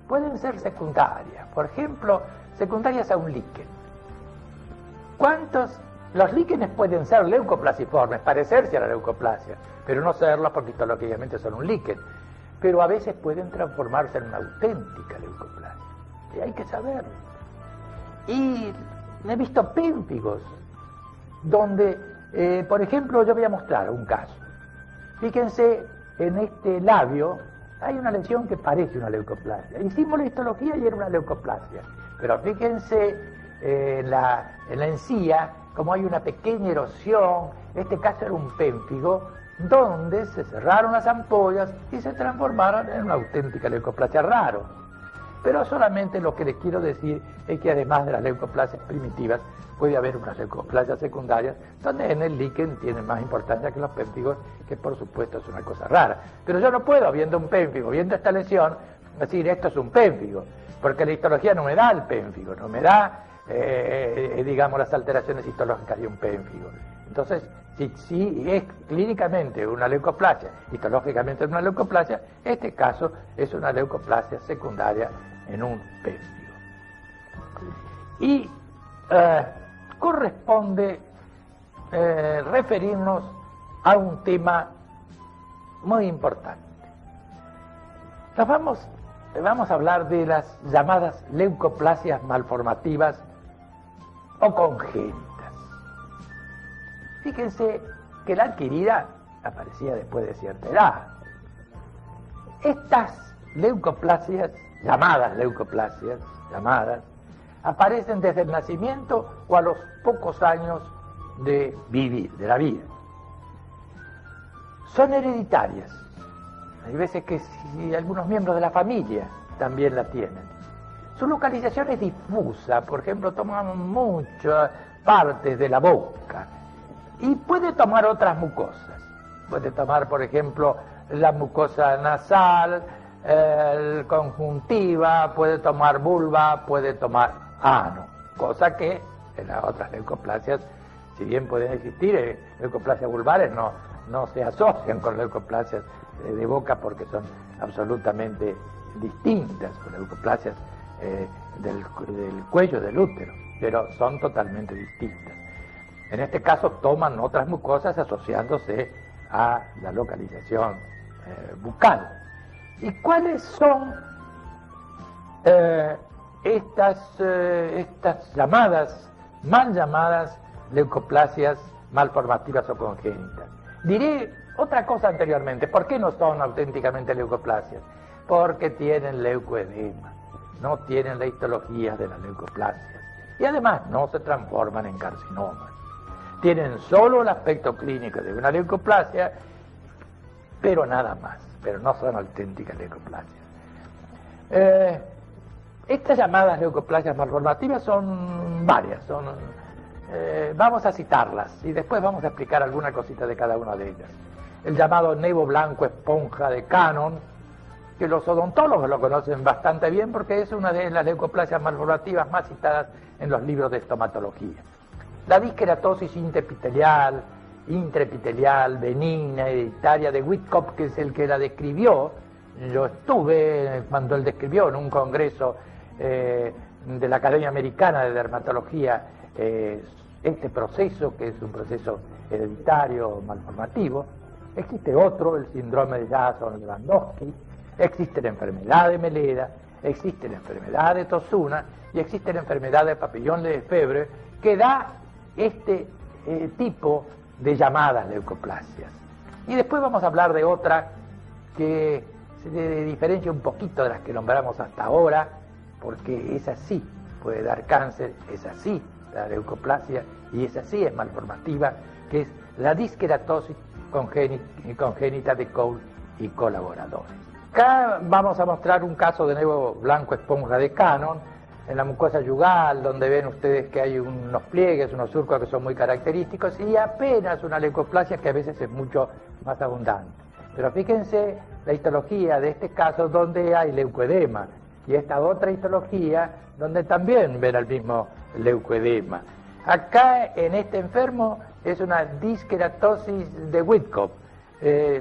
pueden ser secundarias, por ejemplo, secundarias a un líquen. Los líquenes pueden ser leucoplasiformes, parecerse a la leucoplasia, pero no serlo porque histológicamente son un líquen, pero a veces pueden transformarse en una auténtica leucoplasia, y hay que saberlo. Y he visto pénfigos donde, por ejemplo, yo voy a mostrar un caso. Fíjense, en este labio hay una lesión que parece una leucoplasia. Hicimos la histología y era una leucoplasia, pero fíjense en la encía, como hay una pequeña erosión. Este caso era un pénfigo donde se cerraron las ampollas y se transformaron en una auténtica leucoplasia. Raro, pero solamente lo que les quiero decir es que además de las leucoplasias primitivas puede haber unas leucoplasias secundarias donde en el líquen tienen más importancia que los pénfigos, que por supuesto es una cosa rara. Pero yo no puedo, viendo un pénfigo, viendo esta lesión, decir esto es un pénfigo, porque la histología no me da el pénfigo, no me da digamos, las alteraciones histológicas de un pénfigo. Entonces, si es clínicamente una leucoplasia, histológicamente es una leucoplasia, este caso es una leucoplasia secundaria en un pénfigo. Y corresponde referirnos a un tema muy importante. Vamos a hablar de las llamadas leucoplasias malformativas o congénitas. Fíjense que la adquirida aparecía después de cierta edad. Estas leucoplasias, llamadas, aparecen desde el nacimiento o a los pocos años de vivir, de la vida. Son hereditarias. Hay veces que si algunos miembros de la familia también la tienen. Su localización es difusa, por ejemplo, toman muchas partes de la boca y puede tomar otras mucosas. Puede tomar, por ejemplo, la mucosa nasal, el conjuntiva, puede tomar vulva, puede tomar ano, cosa que en las otras leucoplasias, si bien pueden existir, leucoplasias vulvares no se asocian con leucoplasias de boca porque son absolutamente distintas, con leucoplasias del cuello del útero, pero son totalmente distintas. En este caso toman otras mucosas asociándose a la localización bucal. ¿Y cuáles son estas mal llamadas leucoplasias malformativas o congénitas? Diré otra cosa anteriormente. ¿Por qué no son auténticamente leucoplasias? Porque tienen leucoedema, no tienen la histología de las leucoplasias y además no se transforman en carcinomas. Tienen solo el aspecto clínico de una leucoplasia, pero nada más, pero no son auténticas leucoplasias. Estas llamadas leucoplasias malformativas son varias, vamos a citarlas y después vamos a explicar alguna cosita de cada una de ellas. El llamado nevo blanco esponja de Cannon, que los odontólogos lo conocen bastante bien porque es una de las leucoplasias malformativas más citadas en los libros de estomatología. La disqueratosis intraepitelial, benigna, hereditaria de Whitcomb, que es el que la describió. Yo estuve cuando él describió en un congreso de la Academia Americana de Dermatología este proceso, que es un proceso hereditario malformativo. Existe otro, el síndrome de Jackson-Lewandowski, existe la enfermedad de Meleda, existe la enfermedad de Tosuna y existe la enfermedad de Papillon-Lefebvre, que da este tipo de llamadas leucoplasias. Y después vamos a hablar de otra que se diferencia un poquito de las que nombramos hasta ahora, porque esa sí puede dar cáncer, esa sí da leucoplasia y esa sí es malformativa, que es la disqueratosis congénita de Cole y colaboradores. Acá vamos a mostrar un caso de nevo blanco esponja de Cannon en la mucosa yugal, donde ven ustedes que hay unos pliegues, unos surcos que son muy característicos y apenas una leucoplasia que a veces es mucho más abundante. Pero fíjense la histología de este caso donde hay leucoedema y esta otra histología donde también ven el mismo leucoedema. Acá en este enfermo es una disqueratosis de Whitcomb.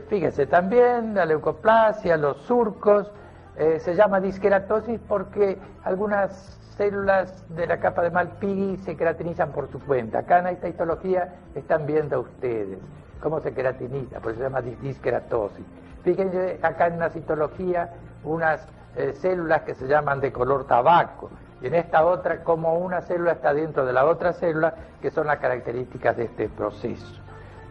Fíjense también la leucoplasia, los surcos, Se llama disqueratosis porque algunas células de la capa de Malpighi se queratinizan por su cuenta. Acá en esta histología están viendo ustedes cómo se queratiniza, por eso se llama disqueratosis. Fíjense acá en la citología unas células que se llaman de color tabaco, y en esta otra como una célula está dentro de la otra célula, que son las características de este proceso.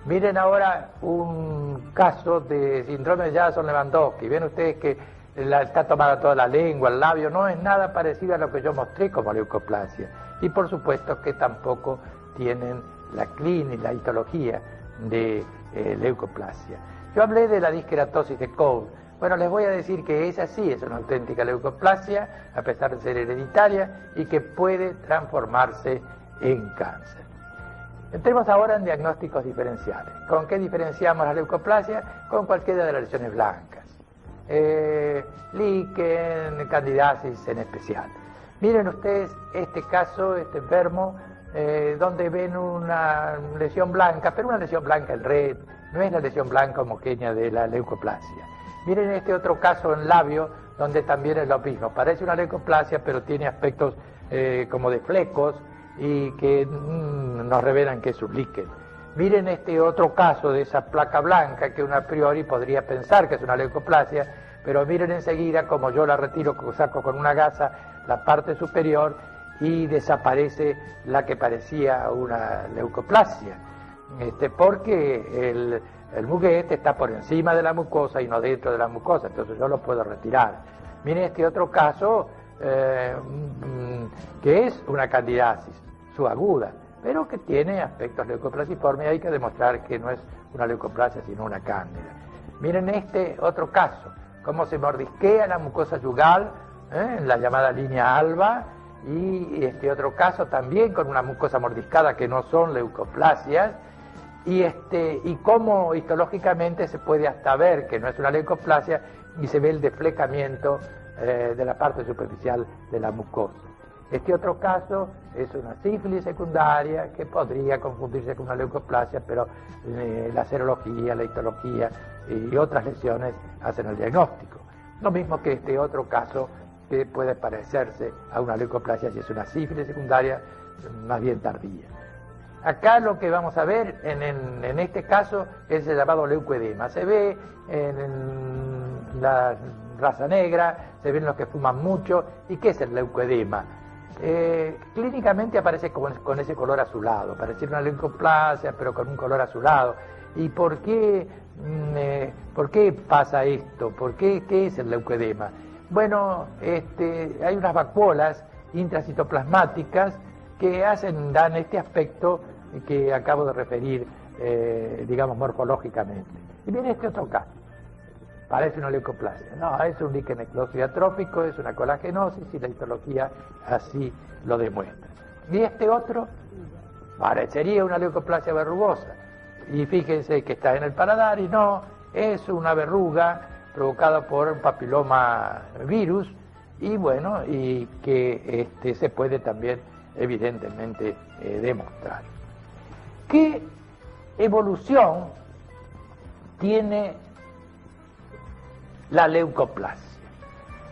Miren ahora un caso de síndrome de Jackson-Lewandowski. Ven ustedes que está tomada toda la lengua, el labio, no es nada parecido a lo que yo mostré como leucoplasia. Y por supuesto que tampoco tienen la clínica, la histología de leucoplasia. Yo hablé de la disqueratosis de Cole. Bueno, les voy a decir que esa sí es una auténtica leucoplasia, a pesar de ser hereditaria, y que puede transformarse en cáncer. Entremos ahora en diagnósticos diferenciales. ¿Con qué diferenciamos la leucoplasia? Con cualquiera de las lesiones blancas. Líquen, candidiasis en especial. Miren ustedes este caso, este enfermo, donde ven una lesión blanca, pero una lesión blanca en red, no es la lesión blanca homogénea de la leucoplasia. Miren este otro caso en labio, donde también es lo mismo, parece una leucoplasia, pero tiene aspectos como de flecos y que nos revelan que es un líquen. Miren este otro caso de esa placa blanca que uno a priori podría pensar que es una leucoplasia, pero miren enseguida como yo la retiro, saco con una gasa la parte superior y desaparece la que parecía una leucoplasia, porque el muguete está por encima de la mucosa y no dentro de la mucosa, entonces yo lo puedo retirar. Miren este otro caso que es una candidiasis subaguda, pero que tiene aspectos leucoplasiformes, y hay que demostrar que no es una leucoplasia sino una cándida. Miren este otro caso, cómo se mordisquea la mucosa yugal, en la llamada línea alba, y este otro caso también con una mucosa mordiscada que no son leucoplasias, y cómo histológicamente se puede hasta ver que no es una leucoplasia y se ve el desflecamiento de la parte superficial de la mucosa. Este otro caso es una sífilis secundaria que podría confundirse con una leucoplasia, pero la serología, la histología y otras lesiones hacen el diagnóstico. Lo mismo que este otro caso que puede parecerse a una leucoplasia si es una sífilis secundaria más bien tardía. Acá lo que vamos a ver en este caso es el llamado leucoedema. Se ve en la raza negra, se ven los que fuman mucho. ¿Y qué es el leucoedema? Clínicamente aparece con ese color azulado, parece una leucoplasia pero con un color azulado. ¿Y por qué pasa esto? ¿Qué es el leucoedema? Bueno, hay unas vacuolas intracitoplasmáticas que dan este aspecto que acabo de referir, digamos, morfológicamente. Y viene este otro caso. Parece una leucoplasia. No, es un líquen eclósido atrófico, es una colagenosis y la histología así lo demuestra. Y este otro parecería una leucoplasia verrugosa. Y fíjense que está en el paladar y no, es una verruga provocada por un papiloma virus y bueno, y que se puede también evidentemente demostrar. ¿Qué evolución tiene la leucoplasia?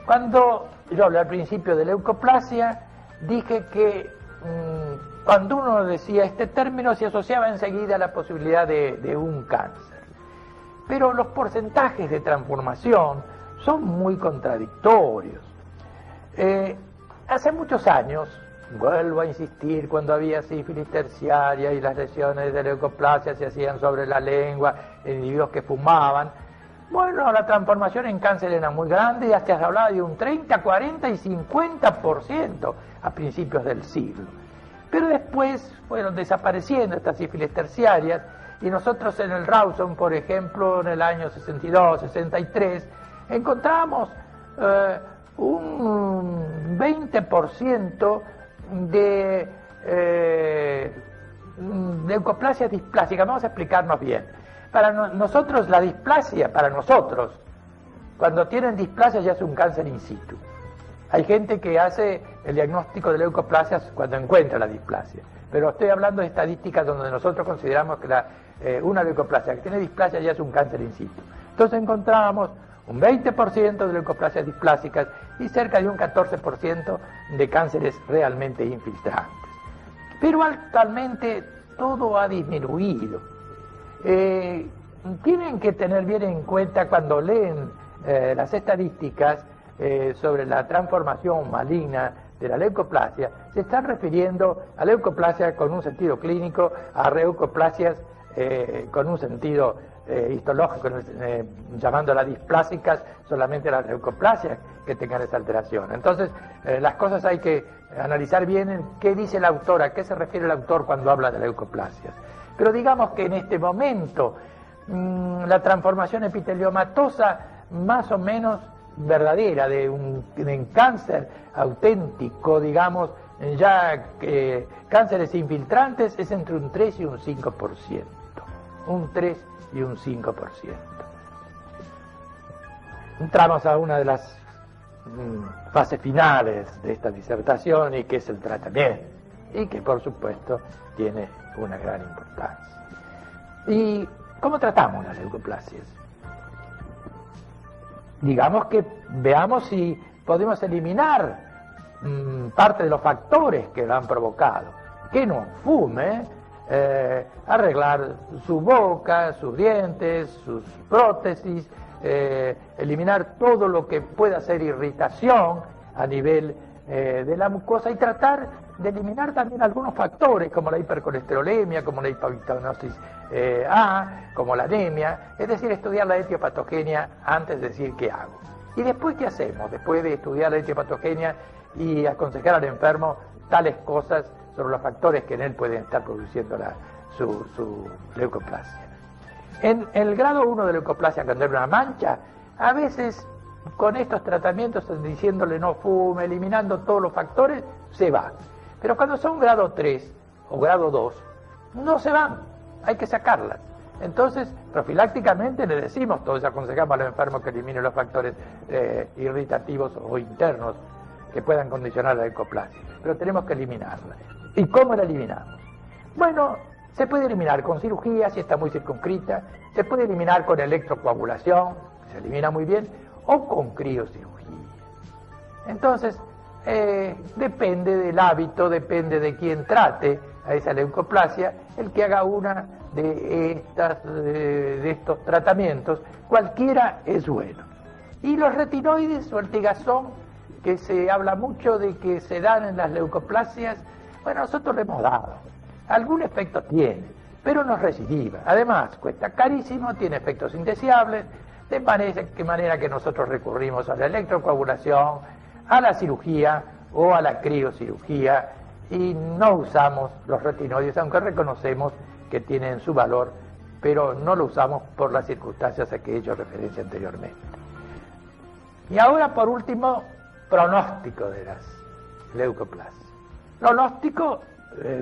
Cuando yo hablé al principio de leucoplasia, dije que cuando uno decía este término se asociaba enseguida a la posibilidad de un cáncer. Pero los porcentajes de transformación son muy contradictorios. Hace muchos años, vuelvo a insistir, cuando había sífilis terciaria y las lesiones de leucoplasia se hacían sobre la lengua en individuos que fumaban, bueno, la transformación en cáncer era muy grande y hasta se hablaba de un 30, 40 y 50% a principios del siglo. Pero después fueron desapareciendo estas sífilis terciarias y nosotros en el Rawson, por ejemplo, en el año 62, 63, encontramos un 20% de leucoplasia displásica. Vamos a explicarnos bien. Para nosotros la displasia, cuando tienen displasia ya es un cáncer in situ. Hay gente que hace el diagnóstico de leucoplasias cuando encuentra la displasia, pero estoy hablando de estadísticas donde nosotros consideramos que una leucoplasia que tiene displasia ya es un cáncer in situ. Entonces encontramos un 20% de leucoplasias displásicas y cerca de un 14% de cánceres realmente infiltrantes. Pero actualmente todo ha disminuido. Tienen que tener bien en cuenta cuando leen las estadísticas sobre la transformación maligna de la leucoplasia, se están refiriendo a leucoplasia con un sentido clínico, a leucoplasias con un sentido histológico, llamándolas displásicas solamente las leucoplasias que tengan esa alteración. Entonces, las cosas hay que analizar bien en qué dice el autor, a qué se refiere el autor cuando habla de leucoplasias. Pero digamos que en este momento la transformación epiteliomatosa más o menos verdadera de un cáncer auténtico, digamos, ya cánceres infiltrantes, es entre un 3 y un 5%. Un 3 y un 5%. Entramos a una de las fases finales de esta disertación, y que es el tratamiento, y que por supuesto tiene una gran importancia. ¿Y cómo tratamos las leucoplasias? Digamos que veamos si podemos eliminar parte de los factores que lo han provocado. Que no fume, arreglar su boca, sus dientes, sus prótesis, eliminar todo lo que pueda ser irritación a nivel de la mucosa, y tratar de eliminar también algunos factores como la hipercolesterolemia, como la hipoglicemias A, como la anemia, es decir, estudiar la etiopatogenia antes de decir qué hago. ¿Y después qué hacemos? Después de estudiar la etiopatogenia y aconsejar al enfermo tales cosas sobre los factores que en él pueden estar produciendo su leucoplasia. En el grado 1 de leucoplasia, cuando hay una mancha, a veces con estos tratamientos, diciéndole no fume, eliminando todos los factores, se va. Pero cuando son grado 3 o grado 2, no se van, hay que sacarlas. Entonces, profilácticamente le decimos, todos aconsejamos a los enfermos que eliminen los factores irritativos o internos que puedan condicionar la leucoplasia, pero tenemos que eliminarla. ¿Y cómo la eliminamos? Bueno, se puede eliminar con cirugía, si está muy circunscrita, se puede eliminar con electrocoagulación, se elimina muy bien, o con criocirugía. Entonces, depende del hábito, depende de quién trate a esa leucoplasia, el que haga una de estos tratamientos, cualquiera es bueno. Y los retinoides o el tigazón, que se habla mucho de que se dan en las leucoplasias, bueno, nosotros le hemos dado. Algún efecto tiene, pero no es recidiva. Además, cuesta carísimo, tiene efectos indeseables, de manera que nosotros recurrimos a la electrocoagulación, a la cirugía o a la criocirugía, y no usamos los retinoides, aunque reconocemos que tienen su valor, pero no lo usamos por las circunstancias a que he hecho referencia anteriormente. Y ahora, por último, pronóstico de las leucoplasias. Pronóstico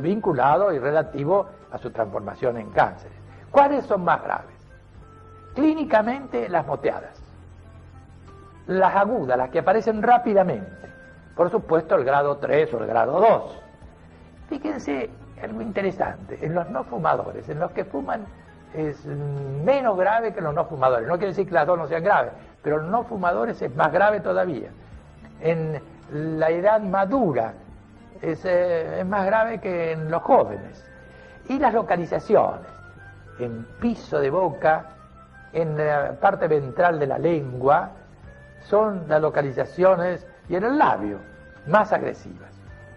vinculado y relativo a su transformación en cánceres. ¿Cuáles son más graves? Clínicamente, las moteadas, las agudas, las que aparecen rápidamente, por supuesto el grado 3 o el grado 2. Fíjense algo interesante, en los no fumadores, en los que fuman es menos grave que los no fumadores, no quiere decir que las dos no sean graves, pero en los no fumadores es más grave todavía. En la edad madura es más grave que en los jóvenes. Y las localizaciones, en piso de boca, en la parte ventral de la lengua, son las localizaciones, y en el labio, más agresivas.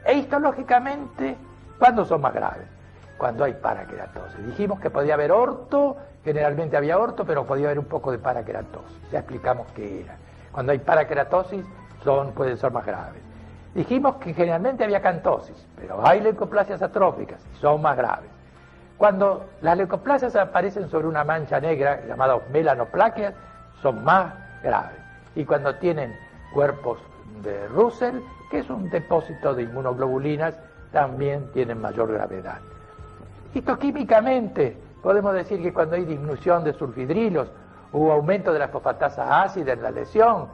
E histológicamente, ¿cuándo son más graves? Cuando hay paraqueratosis. Dijimos que podía haber orto, generalmente había orto, pero podía haber un poco de paraqueratosis. Ya explicamos qué era. Cuando hay paraqueratosis, pueden ser más graves. Dijimos que generalmente había acantosis, pero hay leucoplasias atróficas y son más graves. Cuando las leucoplasias aparecen sobre una mancha negra, llamadas melanoplaquias, son más graves. Y cuando tienen cuerpos de Russell, que es un depósito de inmunoglobulinas, también tienen mayor gravedad. Histoquímicamente, podemos decir que cuando hay disminución de sulfidrilos o aumento de la fosfatasa ácida en la lesión,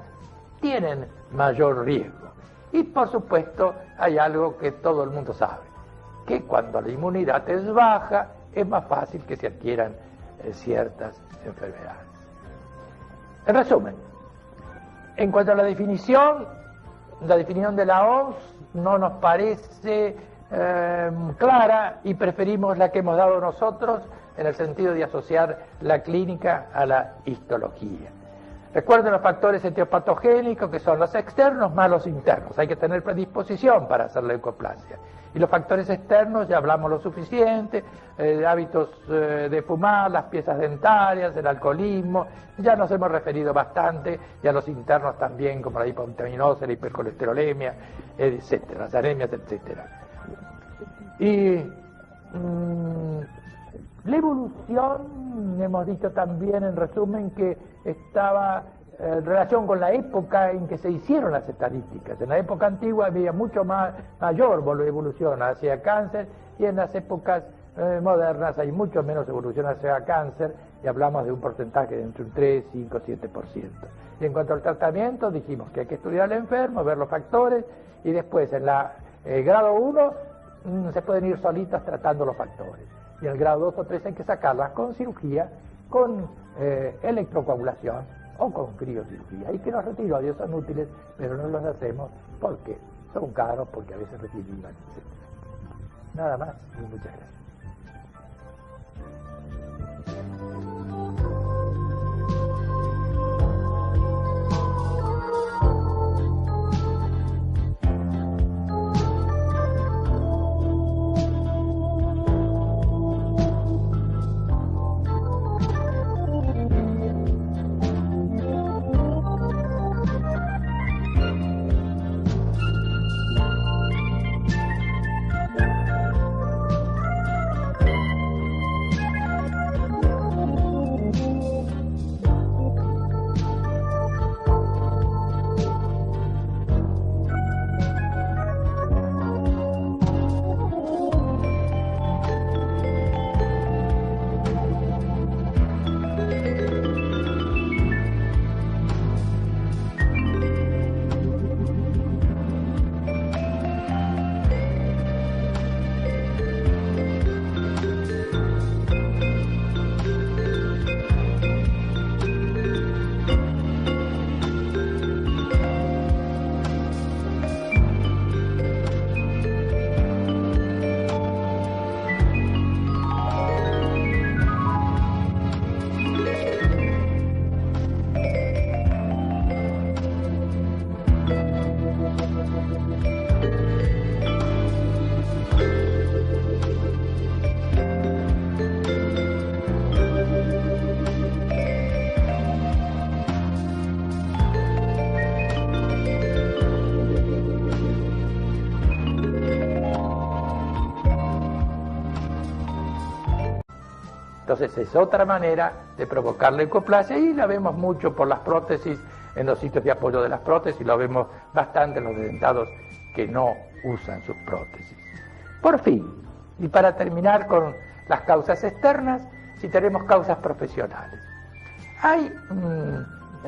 tienen mayor riesgo. Y por supuesto, hay algo que todo el mundo sabe, que cuando la inmunidad es baja, es más fácil que se adquieran ciertas enfermedades. En resumen, En cuanto a la definición de la OMS no nos parece clara y preferimos la que hemos dado nosotros en el sentido de asociar la clínica a la histología. Recuerden los factores etiopatogénicos que son los externos más los internos. Hay que tener predisposición para hacer leucoplasia. Y los factores externos ya hablamos lo suficiente, hábitos de fumar, las piezas dentarias, el alcoholismo, ya nos hemos referido bastante, y a los internos también, como la hipovitaminosa, la hipercolesterolemia, etcétera, las anemias, etcétera. Y la evolución, hemos dicho también en resumen que estaba en relación con la época en que se hicieron las estadísticas. En la época antigua había mucho mayor evolución hacia cáncer, y en las épocas modernas hay mucho menos evolución hacia cáncer, y hablamos de un porcentaje de entre un 3, 5, 7%. Y en cuanto al tratamiento, dijimos que hay que estudiar al enfermo, ver los factores, y después en la grado 1 se pueden ir solitas tratando los factores. Y en el grado 2 o 3 hay que sacarlas con cirugía, con electrocoagulación o con criocirugía. Y que los retiroides son útiles, pero no los hacemos porque son caros, porque a veces recidivan, etc. Nada más y muchas gracias. Entonces es otra manera de provocar leucoplasia, y la vemos mucho por las prótesis, en los sitios de apoyo de las prótesis, lo vemos bastante en los dentados que no usan sus prótesis. Por fin, y para terminar con las causas externas, si tenemos causas profesionales. Hay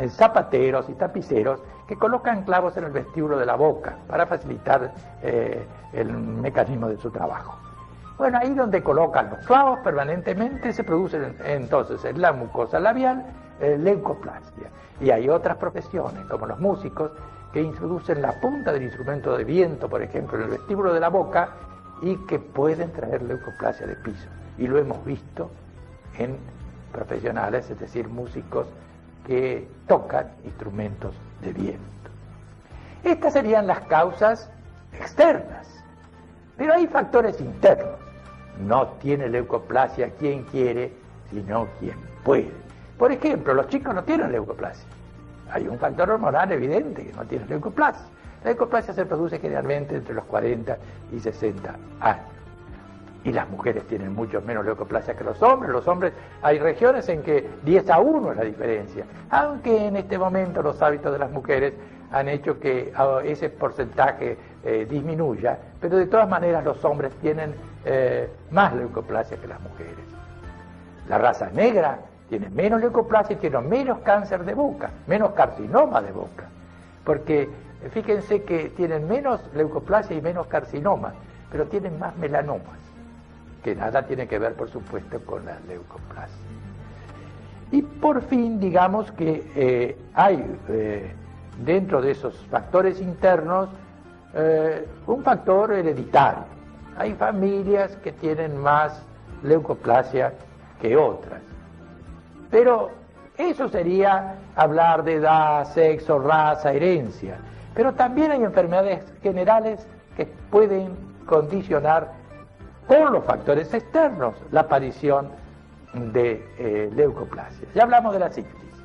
zapateros y tapiceros que colocan clavos en el vestíbulo de la boca para facilitar el mecanismo de su trabajo. Bueno, ahí donde colocan los clavos permanentemente se produce entonces en la mucosa labial leucoplasia. Y hay otras profesiones, como los músicos, que introducen la punta del instrumento de viento, por ejemplo, en el vestíbulo de la boca, y que pueden traer leucoplasia de piso. Y lo hemos visto en profesionales, es decir, músicos que tocan instrumentos de viento. Estas serían las causas externas. Pero hay factores internos. No tiene leucoplasia quien quiere, sino quien puede. Por ejemplo, los chicos no tienen leucoplasia. Hay un factor hormonal evidente que no tiene leucoplasia. La leucoplasia se produce generalmente entre los 40 y 60 años. Y las mujeres tienen mucho menos leucoplasia que los hombres. Los hombres, hay regiones en que 10-1 es la diferencia. Aunque en este momento los hábitos de las mujeres han hecho que ese porcentaje disminuya, pero de todas maneras los hombres tienen más leucoplasia que las mujeres. La raza negra tiene menos leucoplasia y tiene menos cáncer de boca, menos carcinoma de boca, porque fíjense que tienen menos leucoplasia y menos carcinoma, pero tienen más melanomas, que nada tiene que ver, por supuesto, con la leucoplasia. Y por fin, digamos que hay dentro de esos factores internos un factor hereditario. Hay familias que tienen más leucoplasia que otras, pero eso sería hablar de edad, sexo, raza, herencia. Pero también hay enfermedades generales que pueden condicionar con los factores externos la aparición de leucoplasia. Ya hablamos de la sífilis,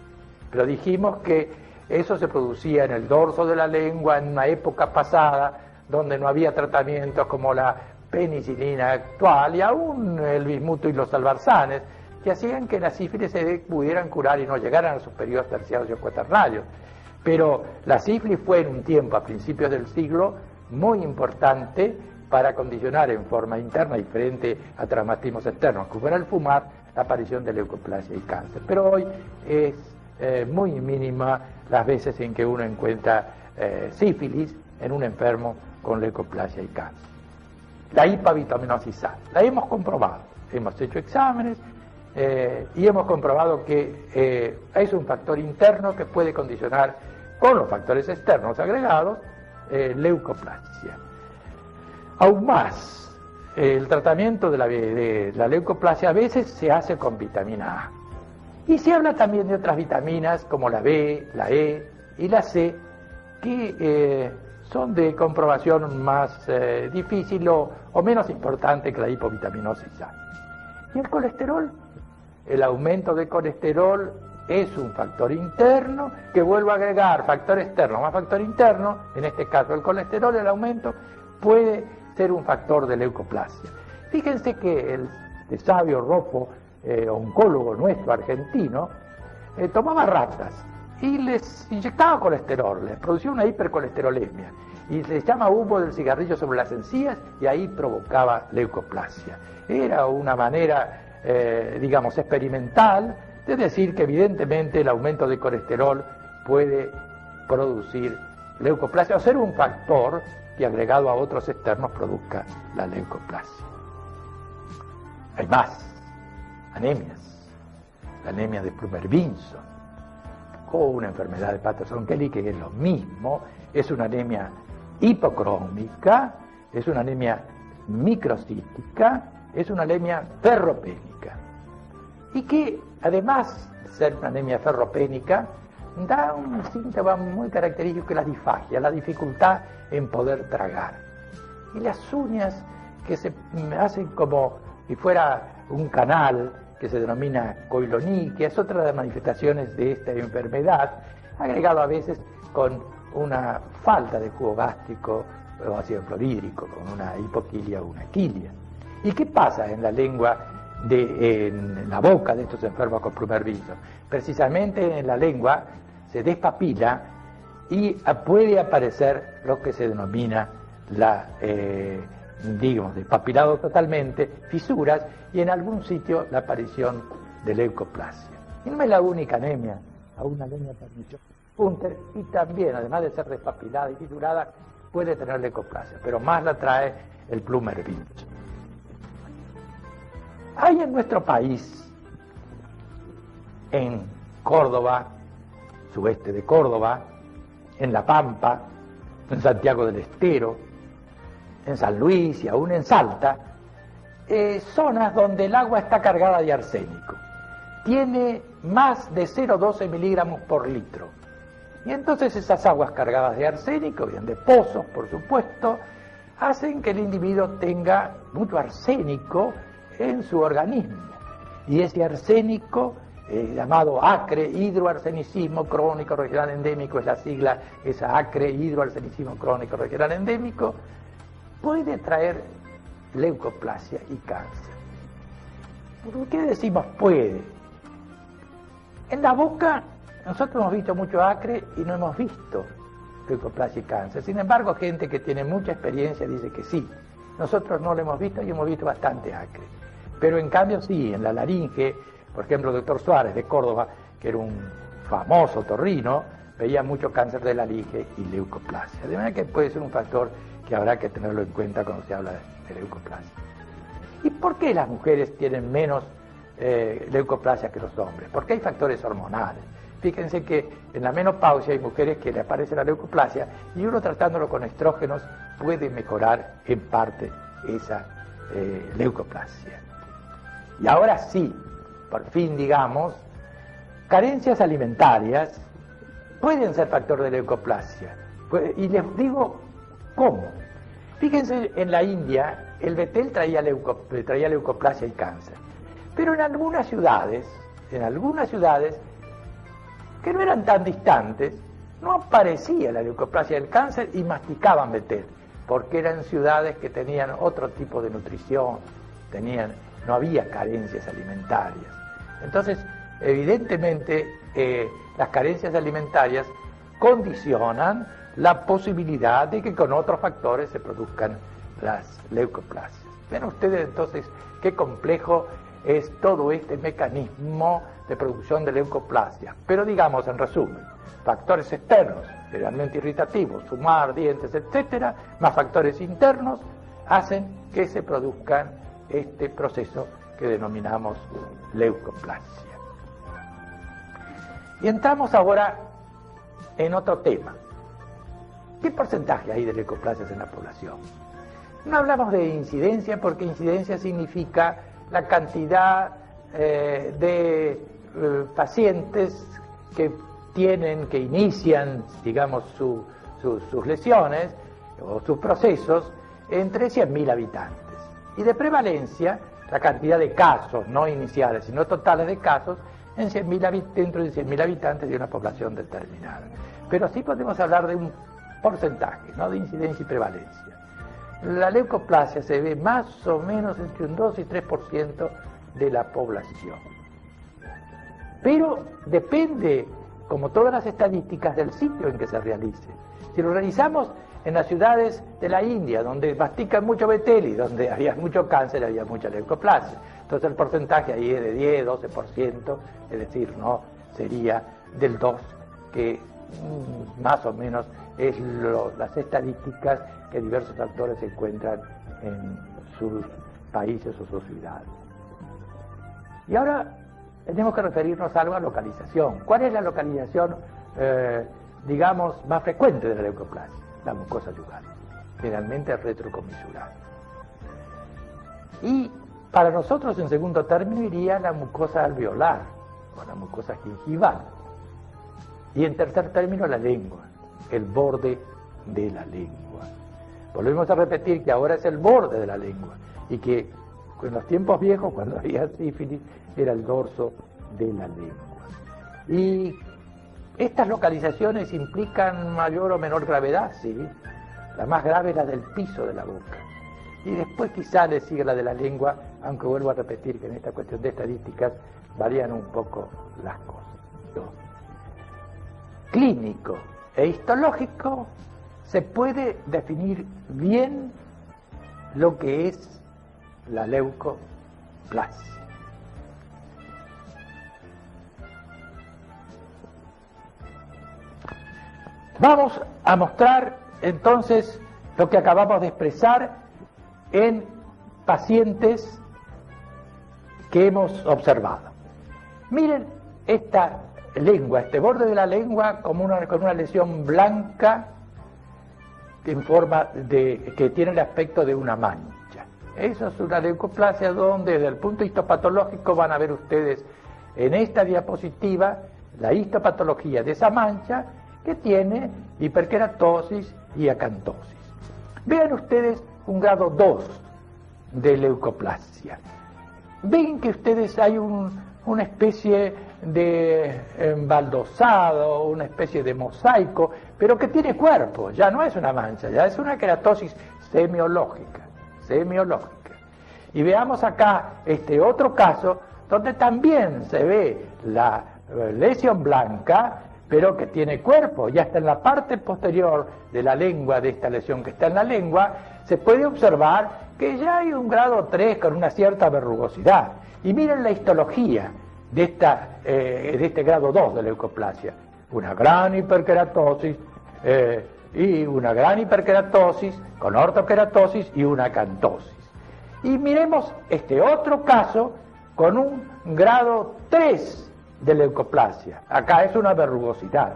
pero dijimos que eso se producía en el dorso de la lengua en una época pasada donde no había tratamientos como la penicilina actual y aún el bismuto y los salvarsanes, que hacían que la sífilis se pudieran curar y no llegaran a sus periodos terciarios o cuaternarios. Pero la sífilis fue en un tiempo, a principios del siglo, muy importante para condicionar en forma interna y frente a traumatismos externos, como era el fumar, la aparición de leucoplasia y cáncer. Pero hoy es muy mínima las veces en que uno encuentra sífilis en un enfermo con leucoplasia y cáncer. La hipovitaminosis A, la hemos comprobado, hemos hecho exámenes y hemos comprobado que es un factor interno que puede condicionar con los factores externos agregados leucoplasia. Aún más, el tratamiento de la leucoplasia a veces se hace con vitamina A. Y se habla también de otras vitaminas como la B, la E y la C, que son de comprobación más difícil o menos importante que la hipovitaminosis A. Y el colesterol, el aumento de colesterol es un factor interno que vuelvo a agregar factor externo más factor interno, en este caso el colesterol, el aumento puede ser un factor de leucoplasia. Fíjense que el sabio Roffo, oncólogo nuestro argentino, tomaba ratas y les inyectaba colesterol, les producía una hipercolesterolemia y les llama humo del cigarrillo sobre las encías y ahí provocaba leucoplasia. Era una manera, digamos, experimental de decir que evidentemente el aumento de colesterol puede producir leucoplasia o ser un factor que agregado a otros externos produzca la leucoplasia. Hay más anemias, la anemia de Plummer-Vinson o una enfermedad de Patterson-Kelly, que es lo mismo, es una anemia hipocrómica, es una anemia microcítica, es una anemia ferropénica y que además de ser una anemia ferropénica da un síntoma muy característico que es la disfagia, la dificultad en poder tragar y las uñas que se hacen como si fuera un canal que se denomina coiloniquia, es otra de las manifestaciones de esta enfermedad, agregado a veces con una falta de jugo gástrico o ácido clorhídrico, con una hipoquilia o una quilia. ¿Y qué pasa en la lengua, en la boca de estos enfermos con Plummer-Vinson? Precisamente en la lengua se despapila y puede aparecer lo que se denomina digamos, despapilado totalmente, fisuras y en algún sitio la aparición de leucoplasia. Y no es la única anemia, una anemia perniciosa. Punter, y también, además de ser despapilada y fisurada, puede tener leucoplasia, pero más la trae el Plummer-Vinson. Hay en nuestro país, en Córdoba, sudeste de Córdoba, en La Pampa, en Santiago del Estero, en San Luis y aún en Salta, zonas donde el agua está cargada de arsénico. Tiene más de 0,12 miligramos por litro. Y entonces esas aguas cargadas de arsénico, bien de pozos por supuesto, hacen que el individuo tenga mucho arsénico en su organismo. Y ese arsénico, llamado ACRE, hidroarsenicismo crónico regional endémico, es la sigla, esa ACRE, hidroarsenicismo crónico regional endémico, puede traer leucoplasia y cáncer. ¿Por qué decimos puede? En la boca nosotros hemos visto mucho acre y no hemos visto leucoplasia y cáncer. Sin embargo, gente que tiene mucha experiencia dice que sí. Nosotros no lo hemos visto y hemos visto bastante acre. Pero en cambio sí, en la laringe, por ejemplo, el doctor Suárez de Córdoba, que era un famoso otorrino, veía mucho cáncer de laringe y leucoplasia. De manera que puede ser un factor que habrá que tenerlo en cuenta cuando se habla de leucoplasia. ¿Y por qué las mujeres tienen menos leucoplasia que los hombres? Porque hay factores hormonales. Fíjense que en la menopausia hay mujeres que le aparece la leucoplasia y uno tratándolo con estrógenos puede mejorar en parte esa leucoplasia. Y ahora sí, por fin digamos, carencias alimentarias pueden ser factor de leucoplasia. Y les digo cómo. Fíjense, en la India el betel traía leucoplasia y cáncer. Pero en algunas ciudades que no eran tan distantes, no aparecía la leucoplasia y el cáncer y masticaban betel, porque eran ciudades que tenían otro tipo de nutrición, no había carencias alimentarias. Entonces, evidentemente, las carencias alimentarias condicionan la posibilidad de que con otros factores se produzcan las leucoplasias. Ven ustedes entonces qué complejo es todo este mecanismo de producción de leucoplasia. Pero digamos, en resumen, factores externos, generalmente irritativos, fumar, dientes, etcétera, más factores internos, hacen que se produzcan este proceso que denominamos leucoplasia. Y entramos ahora en otro tema. ¿Qué porcentaje hay de leucoplasias en la población? No hablamos de incidencia porque incidencia significa la cantidad de pacientes que inician, digamos, sus lesiones o sus procesos entre 100.000 habitantes. Y de prevalencia, la cantidad de casos, no iniciales, sino totales de casos, dentro de 100.000 habitantes de una población determinada. Pero sí podemos hablar de un porcentaje, no de incidencia y prevalencia. La leucoplasia se ve más o menos entre un 2 y 3% de la población. Pero depende, como todas las estadísticas, del sitio en que se realice. Si lo realizamos en las ciudades de la India, donde mastican mucho betel y donde había mucho cáncer, había mucha leucoplasia. Entonces el porcentaje ahí es de 10, 12%, es decir, no sería del 2%, que más o menos es las estadísticas que diversos actores encuentran en sus países o sus ciudades. Y ahora tenemos que referirnos algo a localización. ¿Cuál es la localización, digamos, más frecuente de la leucoplasia? La mucosa yugal, generalmente retrocomisural. Y para nosotros, en segundo término, iría la mucosa alveolar o la mucosa gingival. Y en tercer término, la lengua, el borde de la lengua. Volvemos a repetir que ahora es el borde de la lengua y que en los tiempos viejos, cuando había sífilis, era el dorso de la lengua. Y estas localizaciones implican mayor o menor gravedad, sí. La más grave es la del piso de la boca. Y después quizá le sigue la de la lengua, aunque vuelvo a repetir que en esta cuestión de estadísticas varían un poco las cosas. Clínico e histológico, se puede definir bien lo que es la leucoplasia. Vamos a mostrar entonces lo que acabamos de expresar en pacientes que hemos observado. Miren esta lengua, este borde de la lengua con una lesión blanca en forma que tiene el aspecto de una mancha. Eso es una leucoplasia donde desde el punto histopatológico van a ver ustedes en esta diapositiva la histopatología de esa mancha que tiene hiperkeratosis y acantosis. Vean ustedes un grado 2 de leucoplasia. Ven que ustedes hay una especie de embaldosado, una especie de mosaico, pero que tiene cuerpo, ya no es una mancha, ya es una keratosis semiológica. Y veamos acá este otro caso donde también se ve la lesión blanca, pero que tiene cuerpo, ya está en la parte posterior de la lengua, de esta lesión que está en la lengua, se puede observar que ya hay un grado 3 con una cierta verrugosidad. Y miren la histología de este grado 2 de leucoplasia. Una gran hiperkeratosis y una gran hiperkeratosis con ortokeratosis y una acantosis. Y miremos este otro caso con un grado 3 de leucoplasia. Acá es una verrugosidad.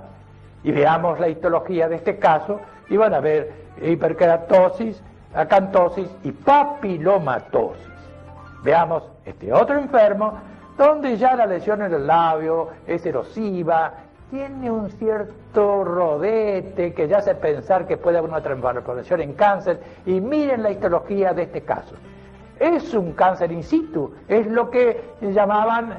Y veamos la histología de este caso y van a ver hiperkeratosis, acantosis y papilomatosis. Veamos este otro enfermo donde ya la lesión en el labio es erosiva, tiene un cierto rodete que ya hace pensar que puede haber una transformación en cáncer, y miren la histología de este caso. Es un cáncer in situ, es lo que llamaban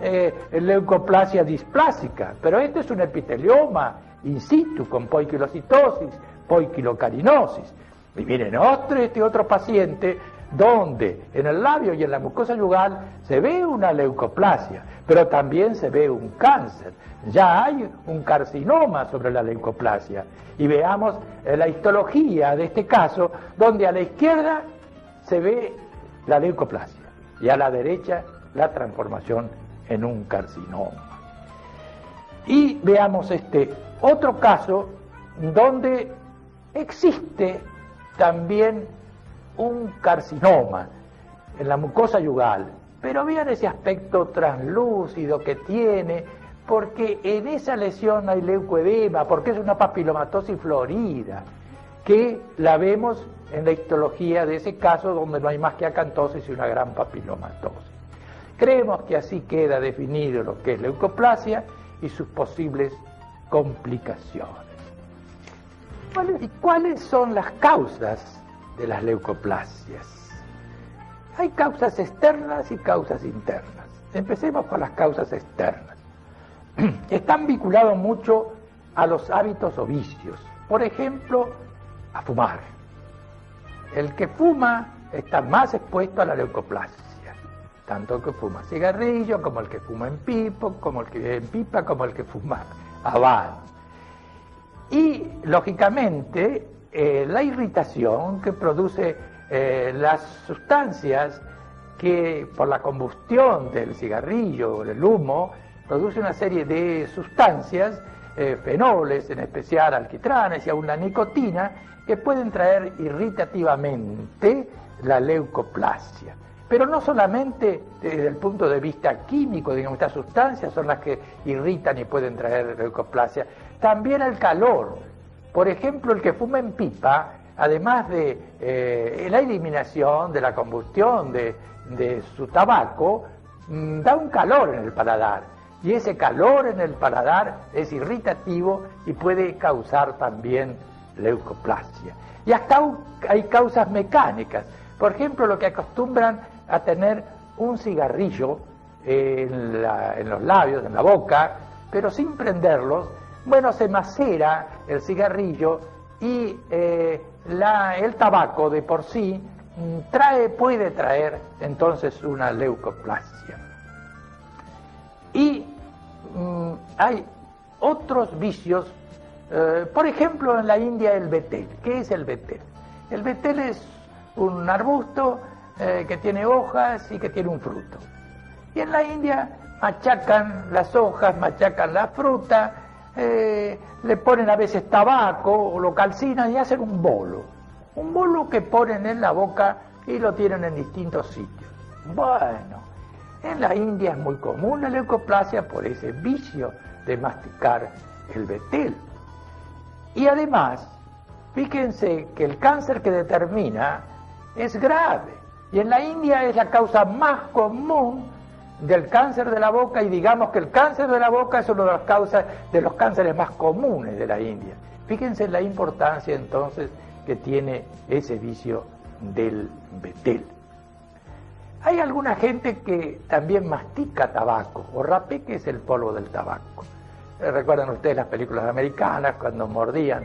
leucoplasia displásica, pero este es un epitelioma in situ con poiquilocitosis, poiquilocarinosis. Y miren este otro paciente donde en el labio y en la mucosa yugal se ve una leucoplasia, pero también se ve un cáncer. Ya hay un carcinoma sobre la leucoplasia. Y veamos la histología de este caso, donde a la izquierda se ve la leucoplasia y a la derecha la transformación en un carcinoma. Y veamos este otro caso donde existe también un carcinoma en la mucosa yugal, pero vean ese aspecto translúcido que tiene, porque en esa lesión hay leucoedema, porque es una papilomatosis florida, que la vemos en la histología de ese caso donde no hay más que acantosis y una gran papilomatosis. Creemos que así queda definido lo que es leucoplasia y sus posibles complicaciones. ¿Y cuáles son las causas de las leucoplasias? Hay causas externas y causas internas. Empecemos con las causas externas. Están vinculados mucho a los hábitos o vicios. Por ejemplo, a fumar. El que fuma está más expuesto a la leucoplasia, tanto el que fuma cigarrillo, como el que fuma en pipa, como el que fuma habano. Y, lógicamente, la irritación que produce las sustancias que, por la combustión del cigarrillo o del humo, produce una serie de sustancias, fenoles, en especial alquitranes y aún la nicotina, que pueden traer irritativamente la leucoplasia. Pero no solamente desde el punto de vista químico, digamos, estas sustancias son las que irritan y pueden traer leucoplasia, también el calor. Por ejemplo, el que fuma en pipa, además de la eliminación de la combustión de su tabaco, da un calor en el paladar. Y ese calor en el paladar es irritativo y puede causar también leucoplasia. Y hasta hay causas mecánicas. Por ejemplo, lo que acostumbran a tener un cigarrillo en los labios, en la boca, pero sin prenderlos. Bueno, se macera el cigarrillo y el tabaco de por sí puede traer entonces una leucoplasia. Y hay otros vicios, por ejemplo en la India el betel. ¿Qué es el betel? El betel es un arbusto que tiene hojas y que tiene un fruto. Y en la India machacan las hojas, machacan la fruta, le ponen a veces tabaco o lo calcinan y hacen un bolo que ponen en la boca y lo tienen en distintos sitios. Bueno, en la India es muy común la leucoplasia por ese vicio de masticar el betel. Y además, fíjense que el cáncer que determina es grave, y en la India es la causa más común del cáncer de la boca, y digamos que el cáncer de la boca es una de las causas de los cánceres más comunes de la India. Fíjense la importancia entonces que tiene ese vicio del betel. Hay alguna gente que también mastica tabaco, o rapé, que es el polvo del tabaco. Recuerdan ustedes las películas americanas cuando mordían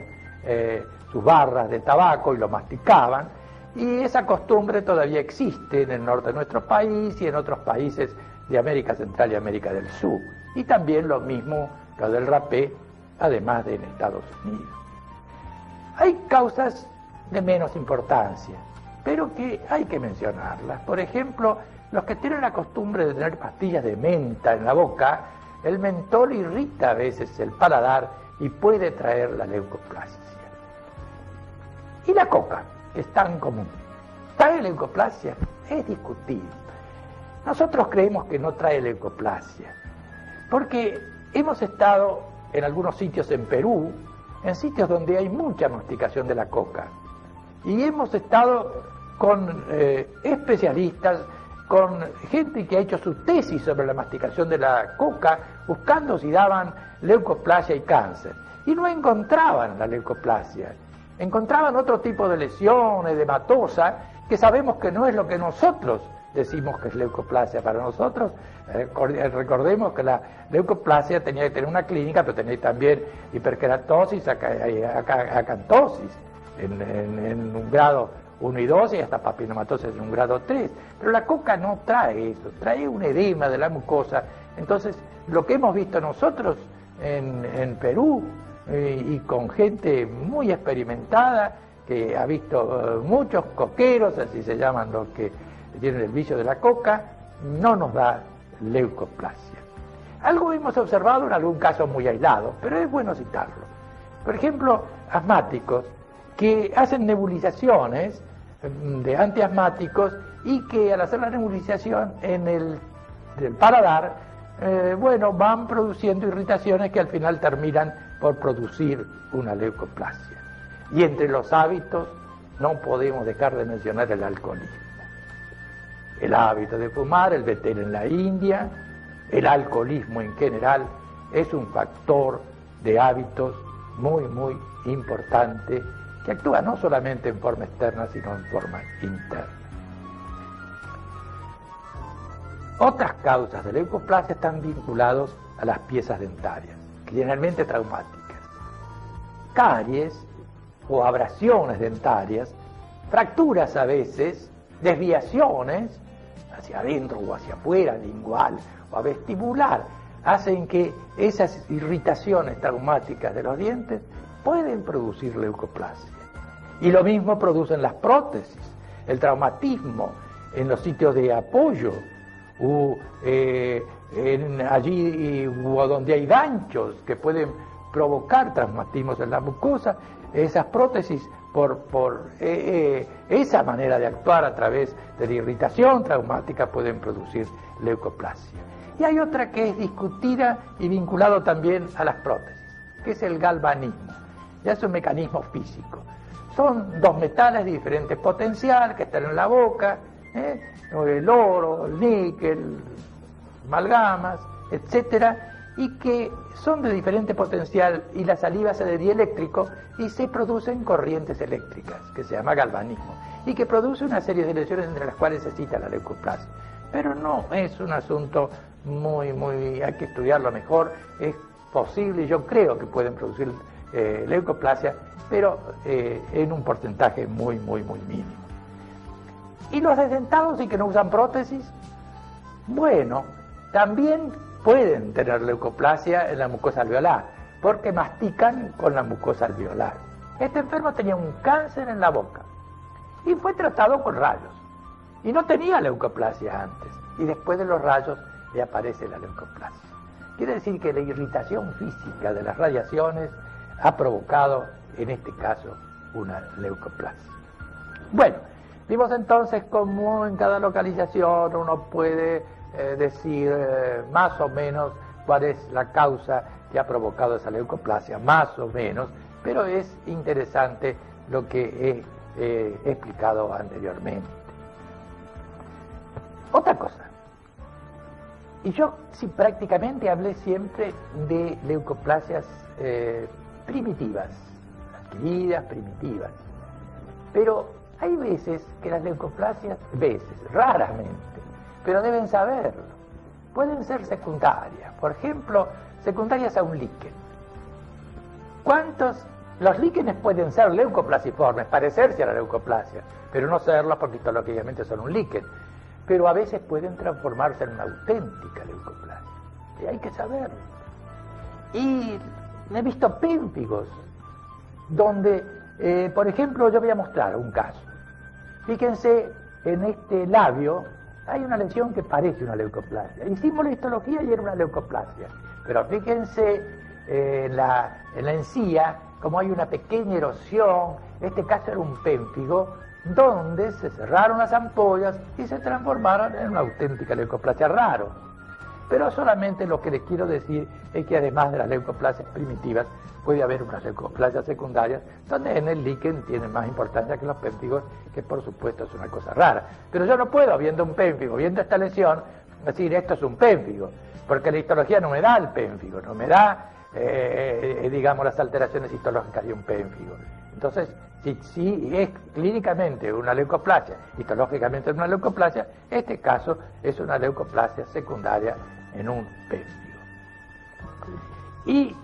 sus barras de tabaco y lo masticaban, y esa costumbre todavía existe en el norte de nuestro país y en otros países de América Central y América del Sur, y también lo mismo lo del rapé, además de en Estados Unidos. Hay causas de menos importancia, pero que hay que mencionarlas. Por ejemplo, los que tienen la costumbre de tener pastillas de menta en la boca, el mentol irrita a veces el paladar y puede traer la leucoplasia. Y la coca, que es tan común, ¿trae leucoplasia? Es discutible. Nosotros creemos que no trae leucoplasia, Porque hemos estado en algunos sitios en Perú, en sitios donde hay mucha masticación de la coca, y hemos estado con especialistas, con gente que ha hecho su tesis sobre la masticación de la coca, buscando si daban leucoplasia y cáncer, y no encontraban la leucoplasia, encontraban otro tipo de lesiones, de hematosa, que sabemos que no es lo que nosotros decimos que es leucoplasia. Para nosotros, recordemos que la leucoplasia tenía que tener una clínica, pero tenía también hiperkeratosis, acantosis, en un grado 1 y 2, y hasta papilomastosis en un grado 3. Pero la coca no trae eso, trae un edema de la mucosa. Entonces, lo que hemos visto nosotros en Perú, y con gente muy experimentada, que ha visto muchos coqueros, así se llaman los que tienen el vicio de la coca, no nos da leucoplasia. Algo hemos observado en algún caso muy aislado, pero es bueno citarlo. Por ejemplo, asmáticos que hacen nebulizaciones de antiasmáticos y que al hacer la nebulización en el paladar, van produciendo irritaciones que al final terminan por producir una leucoplasia. Y entre los hábitos no podemos dejar de mencionar el alcoholismo. El hábito de fumar, el betel en la India, el alcoholismo en general, es un factor de hábitos muy, muy importante que actúa no solamente en forma externa, sino en forma interna. Otras causas de leucoplasia están vinculadas a las piezas dentarias, generalmente traumáticas. Caries o abrasiones dentarias, fracturas a veces, desviaciones hacia adentro o hacia afuera, lingual o vestibular, hacen que esas irritaciones traumáticas de los dientes pueden producir leucoplasia. Y lo mismo producen las prótesis, el traumatismo en los sitios de apoyo, allí donde hay ganchos que pueden provocar traumatismos en la mucosa. Esas prótesis, por esa manera de actuar a través de la irritación traumática, pueden producir leucoplasia. Y hay otra que es discutida y vinculado también a las prótesis, que es el galvanismo. Ya es un mecanismo físico. Son dos metales de diferente potencial que están en la boca, el oro, el níquel, amalgamas, etcétera, y que son de diferente potencial, y la saliva se de dieléctrico y se producen corrientes eléctricas, que se llama galvanismo, y que produce una serie de lesiones entre las cuales se cita la leucoplasia. Pero no es un asunto hay que estudiarlo mejor. Es posible, yo creo que pueden producir leucoplasia, pero en un porcentaje muy mínimo. ¿Y los desdentados y que no usan prótesis? Bueno, también pueden tener leucoplasia en la mucosa alveolar, porque mastican con la mucosa alveolar. Este enfermo tenía un cáncer en la boca y fue tratado con rayos, y no tenía leucoplasia antes, y después de los rayos le aparece la leucoplasia. Quiere decir que la irritación física de las radiaciones ha provocado, en este caso, una leucoplasia. Bueno, vimos entonces cómo en cada localización uno puede decir más o menos cuál es la causa que ha provocado esa leucoplasia, más o menos, pero es interesante lo que he explicado anteriormente. Otra cosa, y yo sí prácticamente hablé siempre de leucoplasias primitivas, adquiridas, primitivas, pero hay veces que las leucoplasias, raramente, pero deben saberlo, pueden ser secundarias, por ejemplo, secundarias a un líquen. Los líquenes pueden ser leucoplasiformes, parecerse a la leucoplasia, pero no serlo porque histológicamente son un líquen, pero a veces pueden transformarse en una auténtica leucoplasia, y hay que saberlo. Y he visto pémpigos donde, por ejemplo, yo voy a mostrar un caso. Fíjense, en este labio hay una lesión que parece una leucoplasia. Hicimos la histología y era una leucoplasia. Pero fíjense en la encía, como hay una pequeña erosión. Este caso era un pémfigo donde se cerraron las ampollas y se transformaron en una auténtica leucoplasia. Raro. Pero solamente lo que les quiero decir es que además de las leucoplasias primitivas, puede haber unas leucoplasias secundarias, donde en el líquen tienen más importancia que los pénfigos, que por supuesto es una cosa rara. Pero yo no puedo, viendo un pénfigo, viendo esta lesión, decir esto es un pénfigo, porque la histología no me da el pénfigo, no me da, digamos, las alteraciones histológicas de un pénfigo. Entonces, si es clínicamente una leucoplasia, histológicamente una leucoplasia, este caso es una leucoplasia secundaria en un pénfigo. Y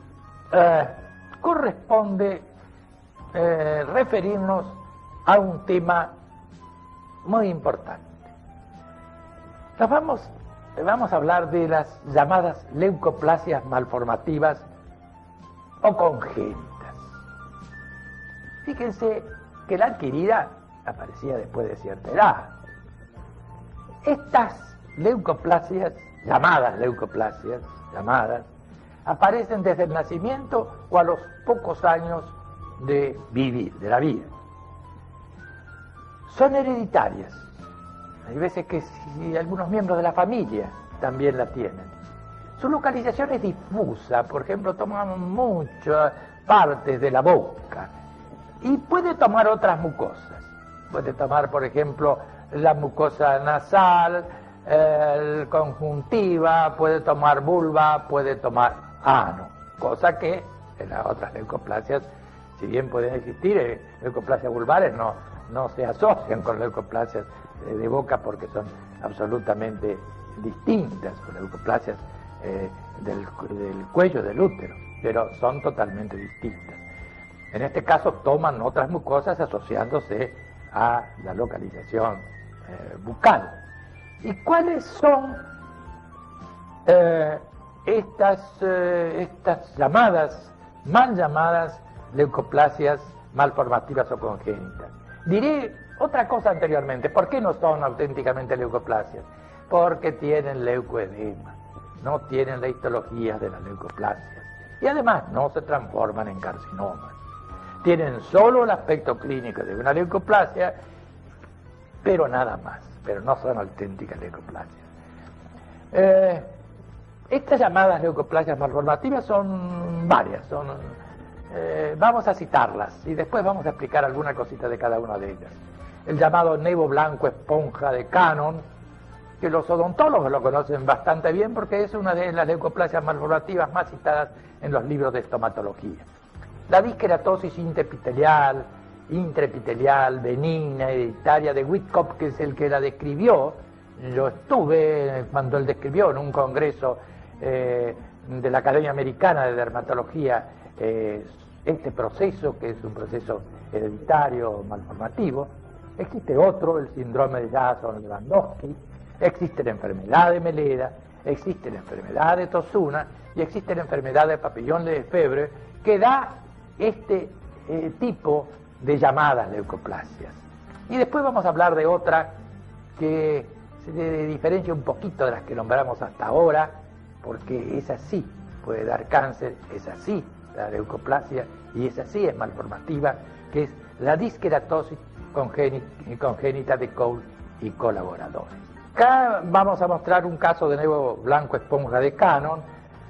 corresponde referirnos a un tema muy importante. Vamos a hablar de las llamadas leucoplasias malformativas o congénitas. Fíjense que la adquirida aparecía después de cierta edad. Estas leucoplasias, aparecen desde el nacimiento o a los pocos años de vivir, de la vida. Son hereditarias. Hay veces que si algunos miembros de la familia también la tienen. Su localización es difusa, por ejemplo, toman muchas partes de la boca y puede tomar otras mucosas. Puede tomar, por ejemplo, la mucosa nasal, el conjuntiva, puede tomar vulva, puede tomar ano, cosa que en las otras leucoplasias, si bien pueden existir, leucoplasias vulvares no se asocian con leucoplasias de boca porque son absolutamente distintas, con leucoplasias del cuello del útero, pero son totalmente distintas. En este caso toman otras mucosas asociándose a la localización bucal. ¿Y cuáles son estas mal llamadas leucoplasias malformativas o congénitas? Diré otra cosa anteriormente. ¿Por qué no son auténticamente leucoplasias? Porque tienen leucoedema, no tienen la histología de las leucoplasias y además no se transforman en carcinomas. Tienen solo el aspecto clínico de una leucoplasia, pero nada más, pero no son auténticas leucoplasias. Estas llamadas leucoplasias malformativas son varias, vamos a citarlas y después vamos a explicar alguna cosita de cada una de ellas. El llamado nevo blanco esponja de Cannon, que los odontólogos lo conocen bastante bien porque es una de las leucoplasias malformativas más citadas en los libros de estomatología. La disqueratosis intraepitelial, benigna, hereditaria de Whitcomb, que es el que la describió. Yo estuve cuando él describió en un congreso de la Academia Americana de Dermatología este proceso, que es un proceso hereditario malformativo. Existe otro, el síndrome de Jackson-Lewandowski, existe la enfermedad de Meleda, existe la enfermedad de Tosuna y existe la enfermedad de Papillon-Lefebvre, que da este tipo de llamadas leucoplasias. Y después vamos a hablar de otra que se diferencia un poquito de las que nombramos hasta ahora, porque esa sí puede dar cáncer, esa sí la leucoplasia y esa sí es malformativa, que es la disqueratosis congénita de Cole y colaboradores. Acá vamos a mostrar un caso de nevo blanco esponja de Cannon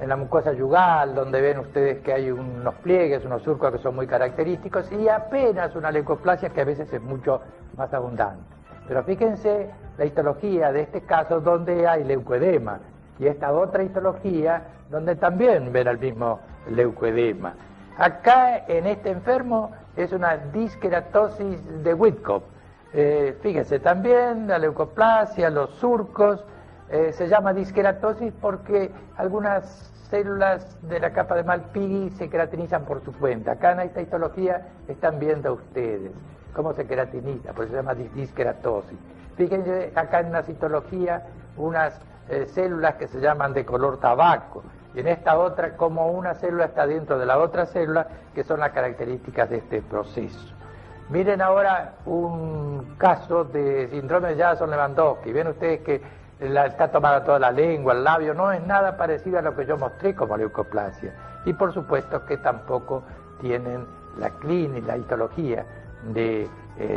en la mucosa yugal, donde ven ustedes que hay unos pliegues, unos surcos que son muy característicos y apenas una leucoplasia que a veces es mucho más abundante. Pero fíjense la histología de este caso donde hay leucoedema y esta otra histología donde también ven el mismo leucoedema. Acá en este enfermo es una disqueratosis de Whitcomb. Fíjense también la leucoplasia, los surcos, se llama disqueratosis porque algunas células de la capa de Malpighi se queratinizan por su cuenta. Acá en esta histología están viendo ustedes cómo se queratiniza, por eso se llama disqueratosis. Fíjense acá en la citología unas células que se llaman de color tabaco, y en esta otra como una célula está dentro de la otra célula, que son las características de este proceso. Miren ahora un caso de síndrome de Jackson-Lewandowski. Ven ustedes que está tomada toda la lengua, el labio, no es nada parecido a lo que yo mostré como leucoplasia. Y por supuesto que tampoco tienen la clínica, la histología de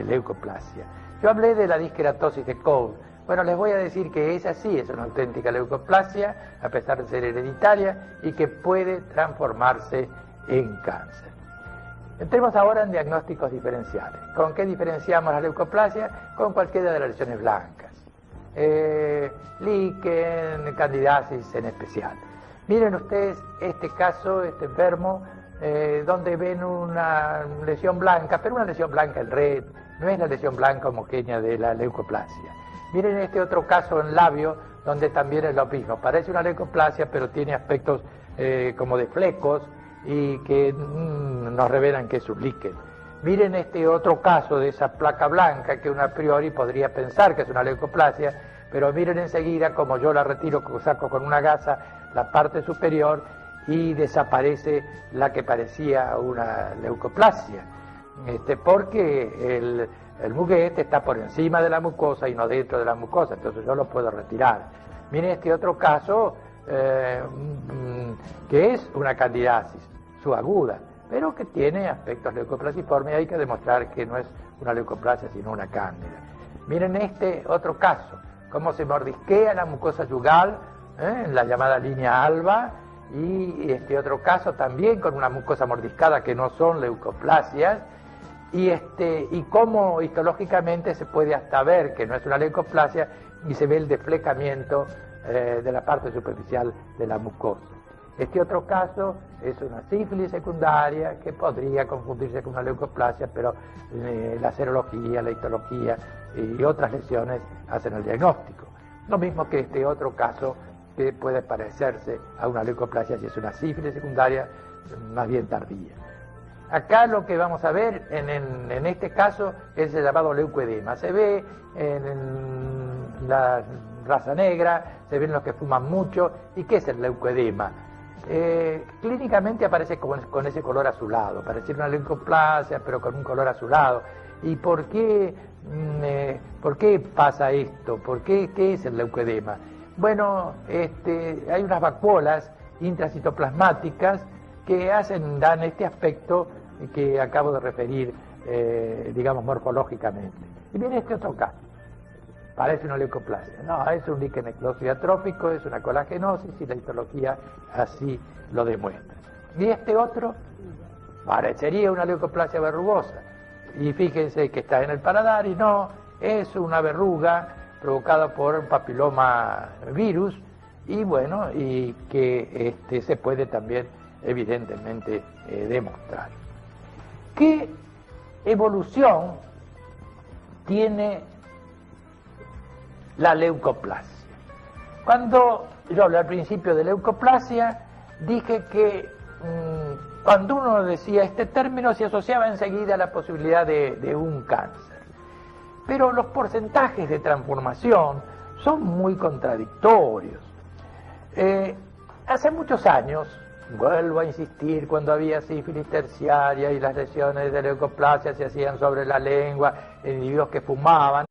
leucoplasia. Yo hablé de la disqueratosis de Cole, Bueno, les voy a decir que esa sí es una auténtica leucoplasia, a pesar de ser hereditaria, y que puede transformarse en cáncer. Entremos ahora en diagnósticos diferenciales. ¿Con qué diferenciamos la leucoplasia? Con cualquiera de las lesiones blancas. Líquen, candidiasis en especial. Miren ustedes este caso, este enfermo, donde ven una lesión blanca, pero una lesión blanca en red, no es la lesión blanca homogénea de la leucoplasia. Miren este otro caso en labio, donde también es lo mismo. Parece una leucoplasia, pero tiene aspectos como de flecos y que nos revelan que es un líquen. Miren este otro caso de esa placa blanca que uno a priori podría pensar que es una leucoplasia, pero miren enseguida como yo la retiro, saco con una gasa la parte superior y desaparece la que parecía una leucoplasia, porque el muguete está por encima de la mucosa y no dentro de la mucosa, entonces yo lo puedo retirar. Miren este otro caso que es una candidiasis subaguda, pero que tiene aspectos leucoplasiformes y hay que demostrar que no es una leucoplasia sino una cándida. Miren este otro caso, cómo se mordisquea la mucosa yugal, en la llamada línea alba, y este otro caso también con una mucosa mordiscada que no son leucoplasias, y cómo histológicamente se puede hasta ver que no es una leucoplasia y se ve el desflecamiento de la parte superficial de la mucosa. Este otro caso es una sífilis secundaria que podría confundirse con una leucoplasia, pero la serología, la histología y otras lesiones hacen el diagnóstico. Lo mismo que este otro caso que puede parecerse a una leucoplasia si es una sífilis secundaria más bien tardía. Acá lo que vamos a ver en este caso es el llamado leucoedema. Se ve en la raza negra, se ven los que fuman mucho. ¿Y qué es el leucoedema? Clínicamente aparece con ese color azulado, parece una leucoplasia pero con un color azulado. ¿Y por qué pasa esto? ¿Qué es el leucoedema? Bueno, hay unas vacuolas intracitoplasmáticas que dan este aspecto que acabo de referir, digamos, morfológicamente. Y viene este otro caso. Parece una leucoplasia. No, es un líquen eclósido atrófico, es una colagenosis y la histología así lo demuestra. Y este otro parecería una leucoplasia verrugosa. Y fíjense que está en el paladar y no, es una verruga provocada por un papiloma virus y bueno, y que se puede también evidentemente demostrar. ¿Qué evolución tiene la leucoplasia? Cuando yo hablé al principio de leucoplasia, dije que cuando uno decía este término se asociaba enseguida a la posibilidad de un cáncer. Pero los porcentajes de transformación son muy contradictorios. Hace muchos años, vuelvo a insistir, cuando había sífilis terciaria y las lesiones de leucoplasia se hacían sobre la lengua en individuos que fumaban,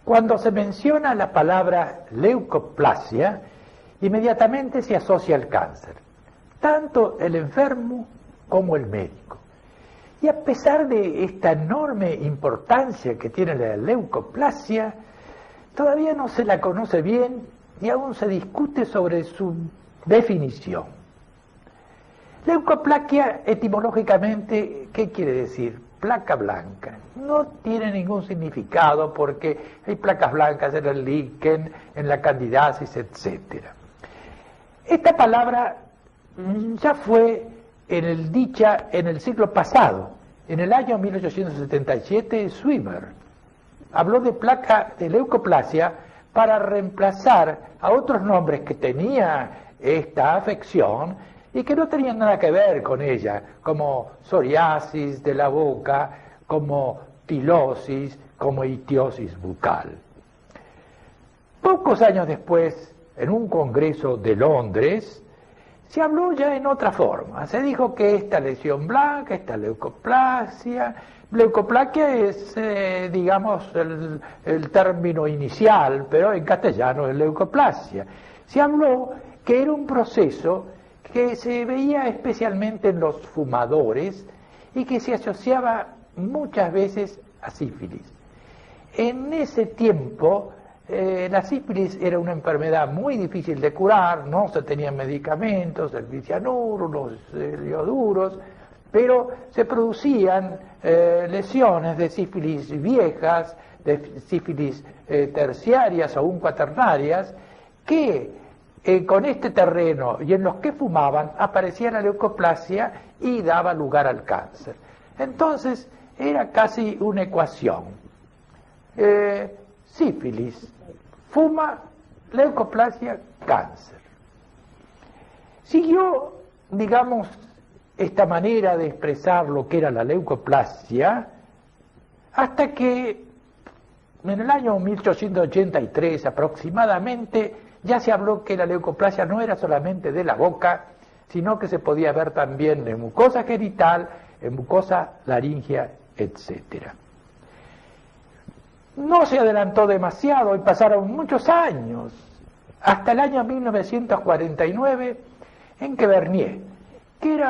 cuando se menciona la palabra leucoplasia, inmediatamente se asocia al cáncer, tanto el enfermo como el médico. Y a pesar de esta enorme importancia que tiene la leucoplasia, todavía no se la conoce bien y aún se discute sobre su Definición. Leucoplaquia, etimológicamente, ¿qué quiere decir? Placa blanca. No tiene ningún significado porque hay placas blancas en el líquen, en la candidiasis, etc. Esta palabra ya fue dicha en el siglo pasado. En el año 1877, Swimmer habló de placa de leucoplasia para reemplazar a otros nombres que tenía esta afección y que no tenían nada que ver con ella, como psoriasis de la boca, como tilosis, como itiosis bucal. Pocos años después, en un congreso de Londres, se habló ya en otra forma. Se dijo que esta lesión blanca, esta leucoplaquia es, digamos, el término inicial, pero en castellano es leucoplasia. Se habló que era un proceso que se veía especialmente en los fumadores y que se asociaba muchas veces a sífilis. En ese tiempo, la sífilis era una enfermedad muy difícil de curar, no se tenían medicamentos, el bicianuro, los ioduros, pero se producían lesiones de sífilis viejas, de sífilis terciarias o aún cuaternarias, que con este terreno y en los que fumaban aparecía la leucoplasia y daba lugar al cáncer. Entonces era casi una ecuación. Sífilis, fuma, leucoplasia, cáncer. Siguió, digamos, esta manera de expresar lo que era la leucoplasia hasta que en el año 1883 aproximadamente ya se habló que la leucoplasia no era solamente de la boca, sino que se podía ver también en mucosa genital, en mucosa laríngea, etc. No se adelantó demasiado y pasaron muchos años, hasta el año 1949, en que Bernier, que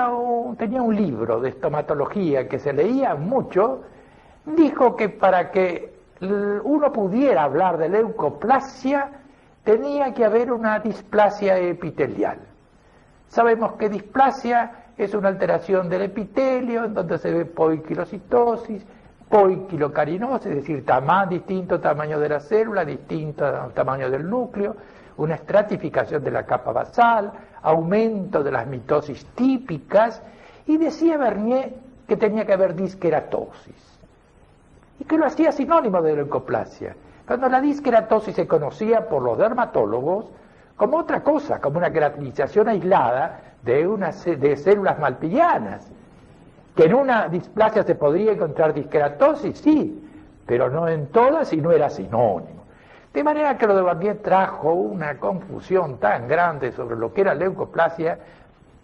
tenía un libro de estomatología que se leía mucho, dijo que para que uno pudiera hablar de leucoplasia, tenía que haber una displasia epitelial. Sabemos que displasia es una alteración del epitelio, en donde se ve poiquilocitosis, poiquilocarinosis, es decir, distinto tamaño de la célula, distinto tamaño del núcleo, una estratificación de la capa basal, aumento de las mitosis típicas, y decía Bernier que tenía que haber disqueratosis, y que lo hacía sinónimo de leucoplasia, cuando la disqueratosis se conocía por los dermatólogos como otra cosa, como una queratinización aislada de células malpighianas. Que en una displasia se podría encontrar disqueratosis, sí, pero no en todas y no era sinónimo. De manera que lo de Bernier trajo una confusión tan grande sobre lo que era leucoplasia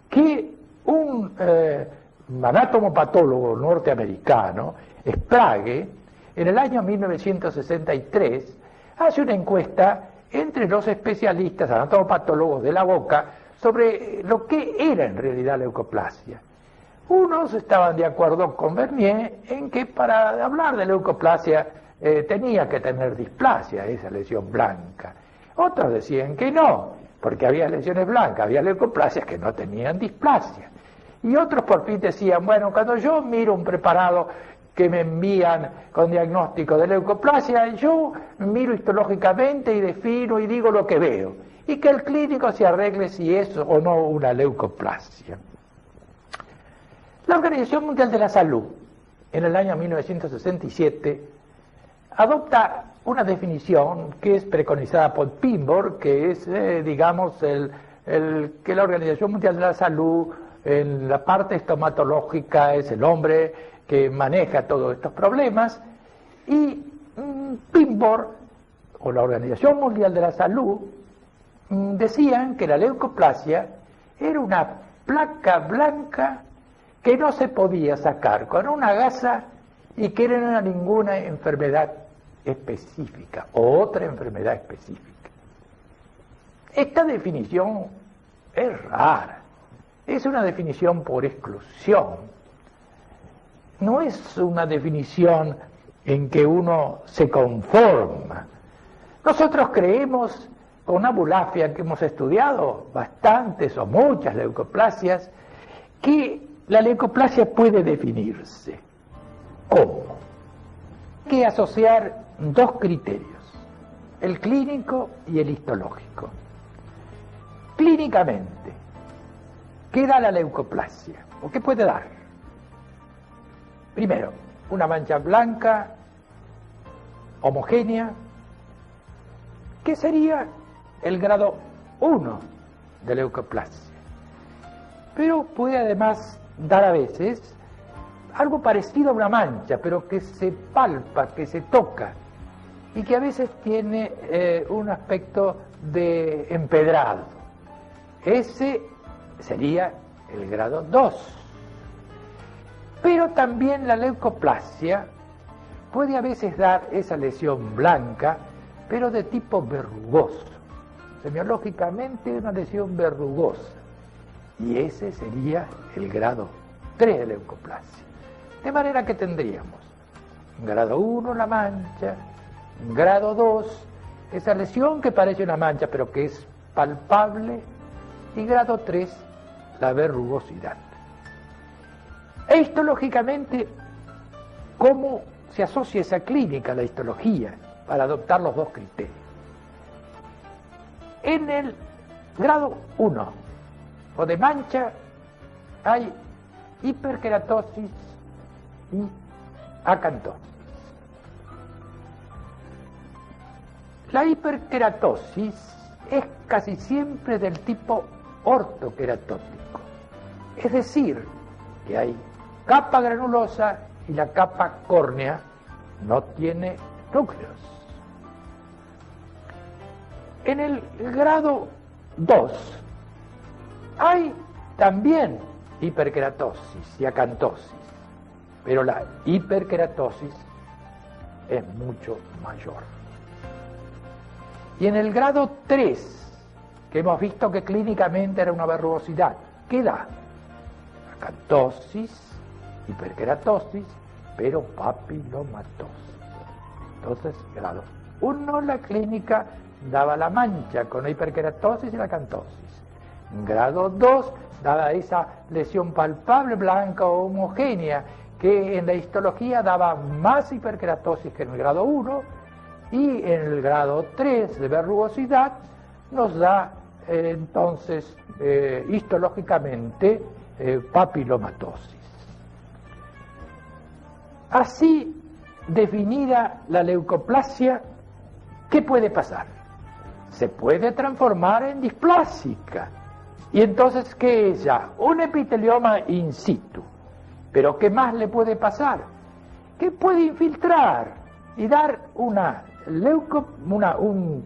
que un anatomopatólogo norteamericano, Sprague, en el año 1963, hace una encuesta entre los especialistas anatomopatólogos de la boca sobre lo que era en realidad leucoplasia. Unos estaban de acuerdo con Bernier en que para hablar de leucoplasia tenía que tener displasia, esa lesión blanca. Otros decían que no, porque había lesiones blancas, había leucoplasias que no tenían displasia. Y otros por fin decían, bueno, cuando yo miro un preparado que me envían con diagnóstico de leucoplasia, yo miro histológicamente y defino y digo lo que veo, y que el clínico se arregle si es o no una leucoplasia. La Organización Mundial de la Salud, en el año 1967, adopta una definición que es preconizada por Pimborg, que es, digamos, que la Organización Mundial de la Salud, en la parte estomatológica, es el hombre que maneja todos estos problemas, y Pimborg, o la Organización Mundial de la Salud, decían que la leucoplasia era una placa blanca que no se podía sacar con una gasa y que no era ninguna enfermedad específica o otra enfermedad específica. Esta definición es rara, es una definición por exclusión, no es una definición en que uno se conforma. Nosotros creemos con abulafia, que hemos estudiado bastantes o muchas leucoplasias, que la leucoplasia puede definirse. ¿Cómo? Hay que asociar dos criterios, el clínico y el histológico. Clínicamente, ¿qué da la leucoplasia? ¿O qué puede dar? Primero, una mancha blanca, homogénea, que sería el grado 1 de leucoplasia. Pero puede además dar a veces algo parecido a una mancha, pero que se palpa, que se toca, y que a veces tiene un aspecto de empedrado. Ese sería el grado 2. Pero también la leucoplasia puede a veces dar esa lesión blanca, pero de tipo verrugoso. Semiológicamente una lesión verrugosa. Y ese sería el grado 3 de leucoplasia. De manera que tendríamos en grado 1 la mancha, en grado 2 esa lesión que parece una mancha pero que es palpable, y grado 3 la verrugosidad. E histológicamente, ¿cómo se asocia esa clínica, la histología, para adoptar los dos criterios? En el grado 1 o de mancha hay hiperkeratosis y acantosis. La hiperkeratosis es casi siempre del tipo ortoqueratótico, es decir, que hay capa granulosa y la capa córnea no tiene núcleos. En el grado 2 hay también hiperkeratosis y acantosis, pero la hiperkeratosis es mucho mayor. Y en el grado 3, que hemos visto que clínicamente era una verrugosidad, ¿qué da? Acantosis, hiperkeratosis, pero papilomatosis. Entonces, grado 1, la clínica daba la mancha con la hiperkeratosis y la acantosis. Grado 2 daba esa lesión palpable, blanca o homogénea, que en la histología daba más hiperkeratosis que en el grado 1, y en el grado 3 de verrugosidad nos da entonces histológicamente papilomatosis. Así definida la leucoplasia, ¿qué puede pasar? Se puede transformar en displásica. Y entonces, ¿qué es ya? Un epitelioma in situ. Pero ¿qué más le puede pasar? Que puede infiltrar y dar un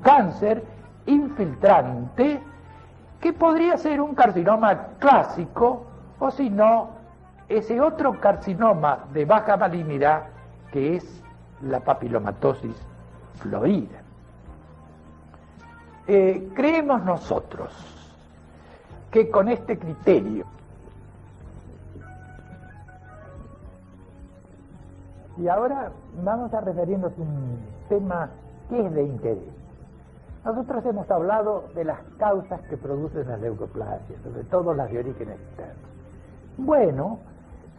cáncer infiltrante que podría ser un carcinoma clásico, o si no, ese otro carcinoma de baja malignidad que es la papilomatosis florida. Creemos nosotros que con este criterio, y ahora vamos a referirnos a un tema que es de interés. Nosotros hemos hablado de las causas que producen las leucoplasias, sobre todo las de origen externo. Bueno,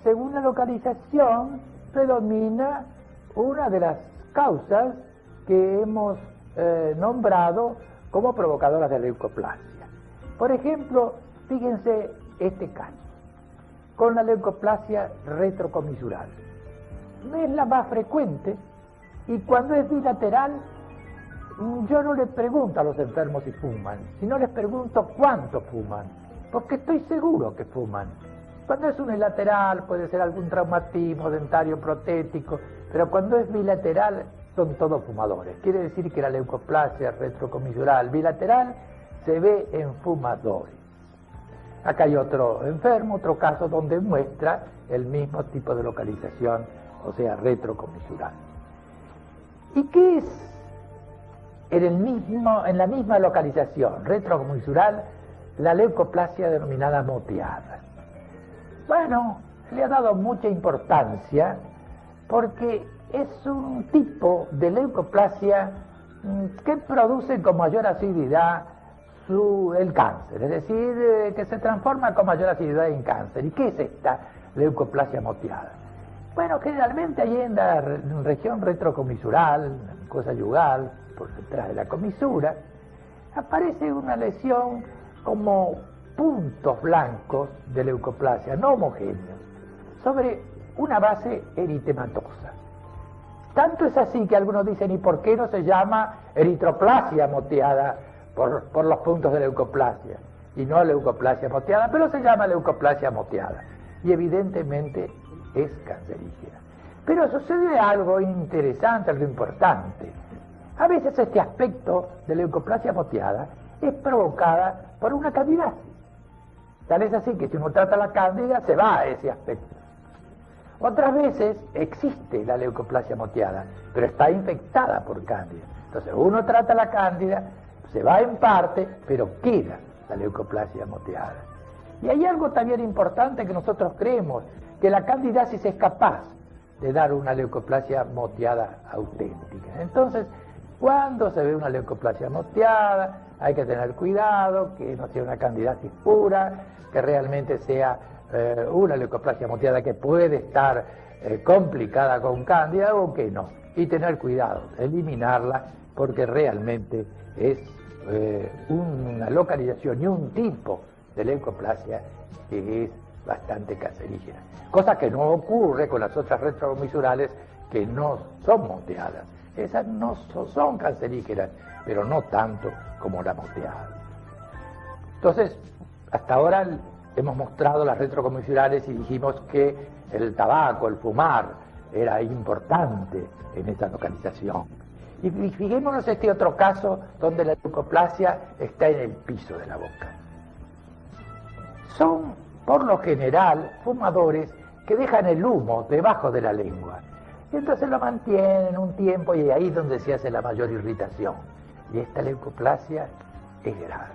según la localización, predomina una de las causas que hemos nombrado como provocadoras de leucoplasia. Por ejemplo, fíjense este caso, con la leucoplasia retrocomisural. No es la más frecuente, y cuando es bilateral, yo no les pregunto a los enfermos si fuman, sino les pregunto cuánto fuman, porque estoy seguro que fuman. Cuando es unilateral puede ser algún traumatismo dentario protético, pero cuando es bilateral son todos fumadores. Quiere decir que la leucoplasia retrocomisural bilateral se ve en fumadores. Acá hay otro enfermo, otro caso donde muestra el mismo tipo de localización, o sea, retrocomisural. ¿Y qué es en la misma localización, retrocomisural, la leucoplasia denominada moteada? Bueno, le ha dado mucha importancia porque es un tipo de leucoplasia que producen con mayor asiduidad el cáncer, es decir, que se transforma con mayor asiduidad en cáncer. ¿Y qué es esta leucoplasia moteada? Bueno, generalmente ahí en la región retrocomisural, la mucosa yugal, por detrás de la comisura, aparece una lesión como puntos blancos de leucoplasia, no homogéneos, sobre una base eritematosa. Tanto es así que algunos dicen, ¿y por qué no se llama eritroplasia moteada por los puntos de leucoplasia? Y no leucoplasia moteada, pero se llama leucoplasia moteada. Y evidentemente es cancerígena. Pero sucede algo interesante, algo importante. A veces este aspecto de leucoplasia moteada es provocada por una candidiasis. Tal es así que si uno trata la cándida, se va a ese aspecto. Otras veces existe la leucoplasia moteada, pero está infectada por cándida. Entonces uno trata la cándida, se va en parte, pero queda la leucoplasia moteada. Y hay algo también importante que nosotros creemos, que la candidiasis es capaz de dar una leucoplasia moteada auténtica. Entonces, cuando se ve una leucoplasia moteada, hay que tener cuidado, que no sea una candidiasis pura, que realmente sea una leucoplasia moteada que puede estar complicada con cándida o que no. Y tener cuidado, eliminarla, porque realmente es una localización y un tipo de leucoplasia que es bastante cancerígena. Cosa que no ocurre con las otras retrocomisurales que no son moteadas. Esas no son cancerígenas, pero no tanto como la moteada. Entonces, hasta ahora hemos mostrado las retrocomisurales y dijimos que el tabaco, el fumar, era importante en esta localización. Y fijémonos este otro caso donde la leucoplasia está en el piso de la boca. Son, por lo general, fumadores que dejan el humo debajo de la lengua. Y entonces lo mantienen un tiempo y ahí es donde se hace la mayor irritación. Y esta leucoplasia es grave.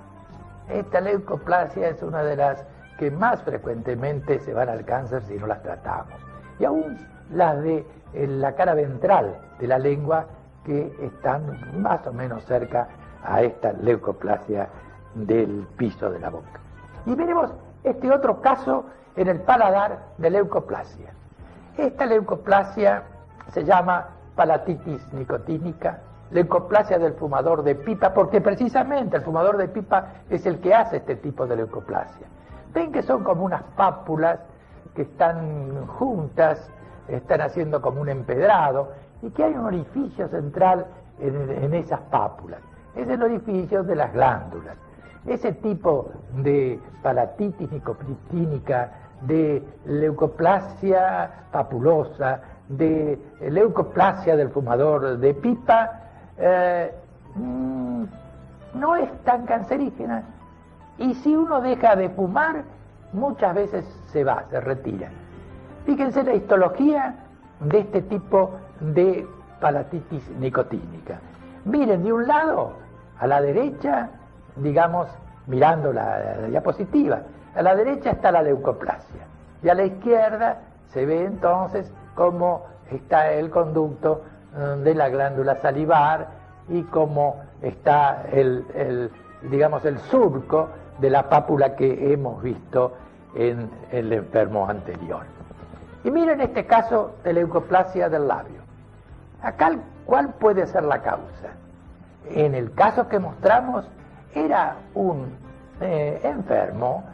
Esta leucoplasia es una de las que más frecuentemente se van al cáncer si no las tratamos. Y aún las de la cara ventral de la lengua que están más o menos cerca a esta leucoplasia del piso de la boca. Y veremos este otro caso en el paladar de leucoplasia. Esta leucoplasia se llama palatitis nicotínica, leucoplasia del fumador de pipa, porque precisamente el fumador de pipa es el que hace este tipo de leucoplasia. Ven que son como unas pápulas que están juntas, están haciendo como un empedrado, y que hay un orificio central en esas pápulas. Es el orificio de las glándulas. Ese tipo de palatitis nicotínica, de leucoplasia papulosa, de leucoplasia del fumador de pipa, no es tan cancerígena. Y si uno deja de fumar, muchas veces se retira. Fíjense la histología de este tipo de palatitis nicotínica. Miren, de un lado, a la derecha, digamos, mirando la diapositiva, a la derecha está la leucoplasia y a la izquierda se ve entonces cómo está el conducto de la glándula salivar y cómo está digamos, el surco de la pápula que hemos visto en el enfermo anterior. Y miren este caso de leucoplasia del labio. Acá, ¿cuál puede ser la causa? En el caso que mostramos, era un enfermo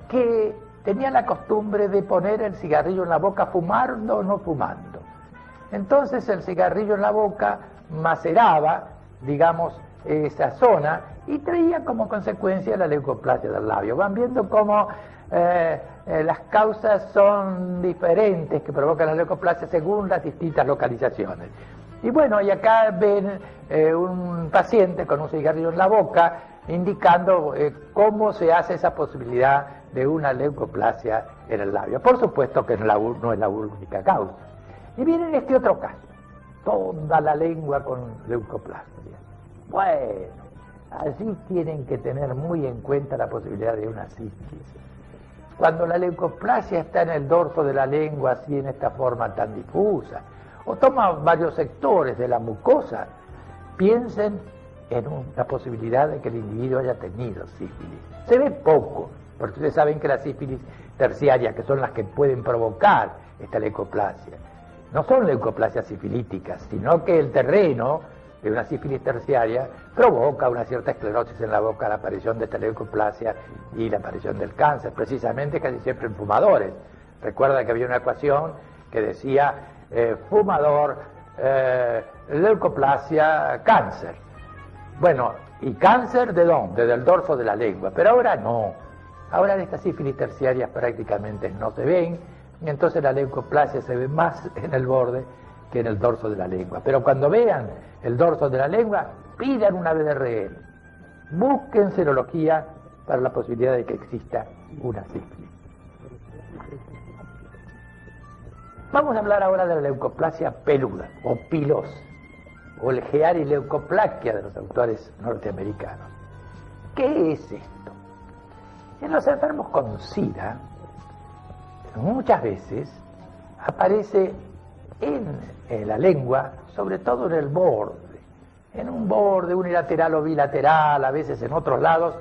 que tenía la costumbre de poner el cigarrillo en la boca fumando o no fumando. Entonces el cigarrillo en la boca maceraba, digamos, esa zona y traía como consecuencia la leucoplasia del labio. Van viendo cómo las causas son diferentes que provocan la leucoplasia según las distintas localizaciones. Y bueno, y acá ven un paciente con un cigarrillo en la boca indicando cómo se hace esa posibilidad de una leucoplasia en el labio. Por supuesto que no es la única causa. Y miren este otro caso, toda la lengua con leucoplasia. Bueno, allí tienen que tener muy en cuenta la posibilidad de una cistis. Cuando la leucoplasia está en el dorso de la lengua, así en esta forma tan difusa, o toma varios sectores de la mucosa, Piensen en la posibilidad de que el individuo haya tenido sífilis. Se ve poco, porque ustedes saben que las sífilis terciarias, que son las que pueden provocar esta leucoplasia, no son leucoplasias sifilíticas, sino que el terreno de una sífilis terciaria provoca una cierta esclerosis en la boca, la aparición de esta leucoplasia y la aparición del cáncer, precisamente casi siempre en fumadores. Recuerda que había una ecuación que decía fumador, leucoplasia, cáncer. Bueno, ¿y cáncer de dónde? Del dorso de la lengua, pero ahora no. Ahora estas sífilis terciarias prácticamente no se ven, y entonces la leucoplasia se ve más en el borde que en el dorso de la lengua. Pero cuando vean el dorso de la lengua, pidan una BDRL. Busquen serología para la posibilidad de que exista una sífilis. Vamos a hablar ahora de la leucoplasia peluda o pilosa, o el Hearileucoplakia de los autores norteamericanos. ¿Qué es esto? En los enfermos con SIDA, muchas veces aparece en la lengua, sobre todo en el borde, en un borde unilateral o bilateral, a veces en otros lados,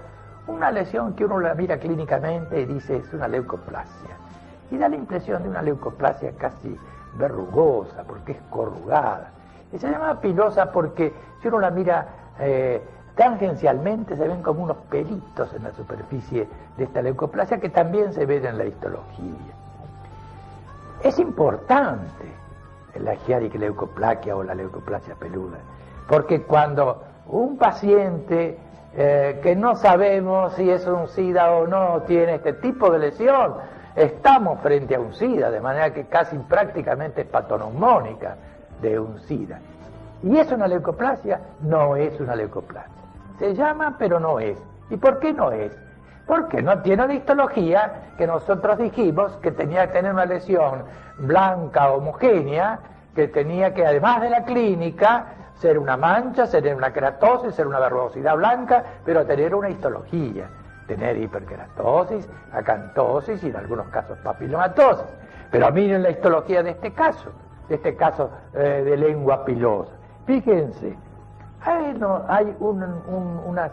una lesión que uno la mira clínicamente y dice es una leucoplasia. Y da la impresión de una leucoplasia casi verrugosa, porque es corrugada. Y se llama pilosa porque si uno la mira tangencialmente se ven como unos pelitos en la superficie de esta leucoplasia que también se ven en la histología. Es importante la Hearileucoplakia o la leucoplasia peluda, porque cuando un paciente que no sabemos si es un SIDA o no tiene este tipo de lesión, estamos frente a un SIDA, de manera que casi prácticamente es patoneumónica de un SIDA. ¿Y es una leucoplasia? No es una leucoplasia. Se llama, pero no es. ¿Y por qué no es? Porque no tiene la histología que nosotros dijimos que tenía que tener una lesión blanca homogénea, que tenía que, además de la clínica, ser una mancha, ser una queratosis, ser una verrugosidad blanca, pero tener una histología. Tener hiperkeratosis, acantosis y en algunos casos papilomatosis. Pero miren la histología de este caso de lengua pilosa. Fíjense, hay unas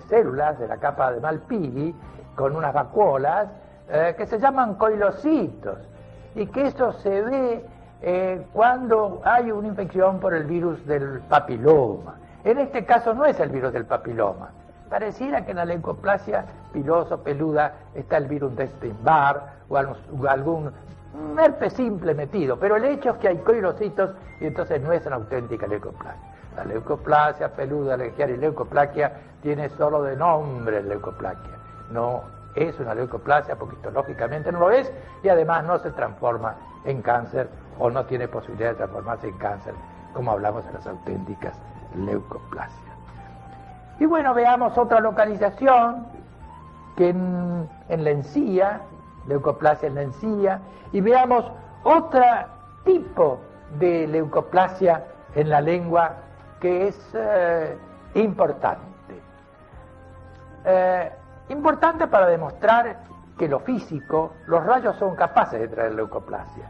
células de la capa de Malpighi con unas vacuolas que se llaman coilocitos y que eso se ve cuando hay una infección por el virus del papiloma. En este caso no es el virus del papiloma. Pareciera que en la leucoplasia pilosa peluda está el virus de Epstein-Barr o algún herpes simple metido, pero el hecho es que hay coilocitos y entonces no es una auténtica leucoplasia. La leucoplasia peluda, la Hearileucoplakia, tiene solo de nombre leucoplakia. No es una leucoplasia porque histológicamente no lo es y además no se transforma en cáncer o no tiene posibilidad de transformarse en cáncer, como hablamos de las auténticas leucoplasias. Y bueno, veamos otra localización que en la encía, leucoplasia en la encía, y veamos otro tipo de leucoplasia en la lengua que es importante. Importante para demostrar que lo físico, los rayos son capaces de traer leucoplasia.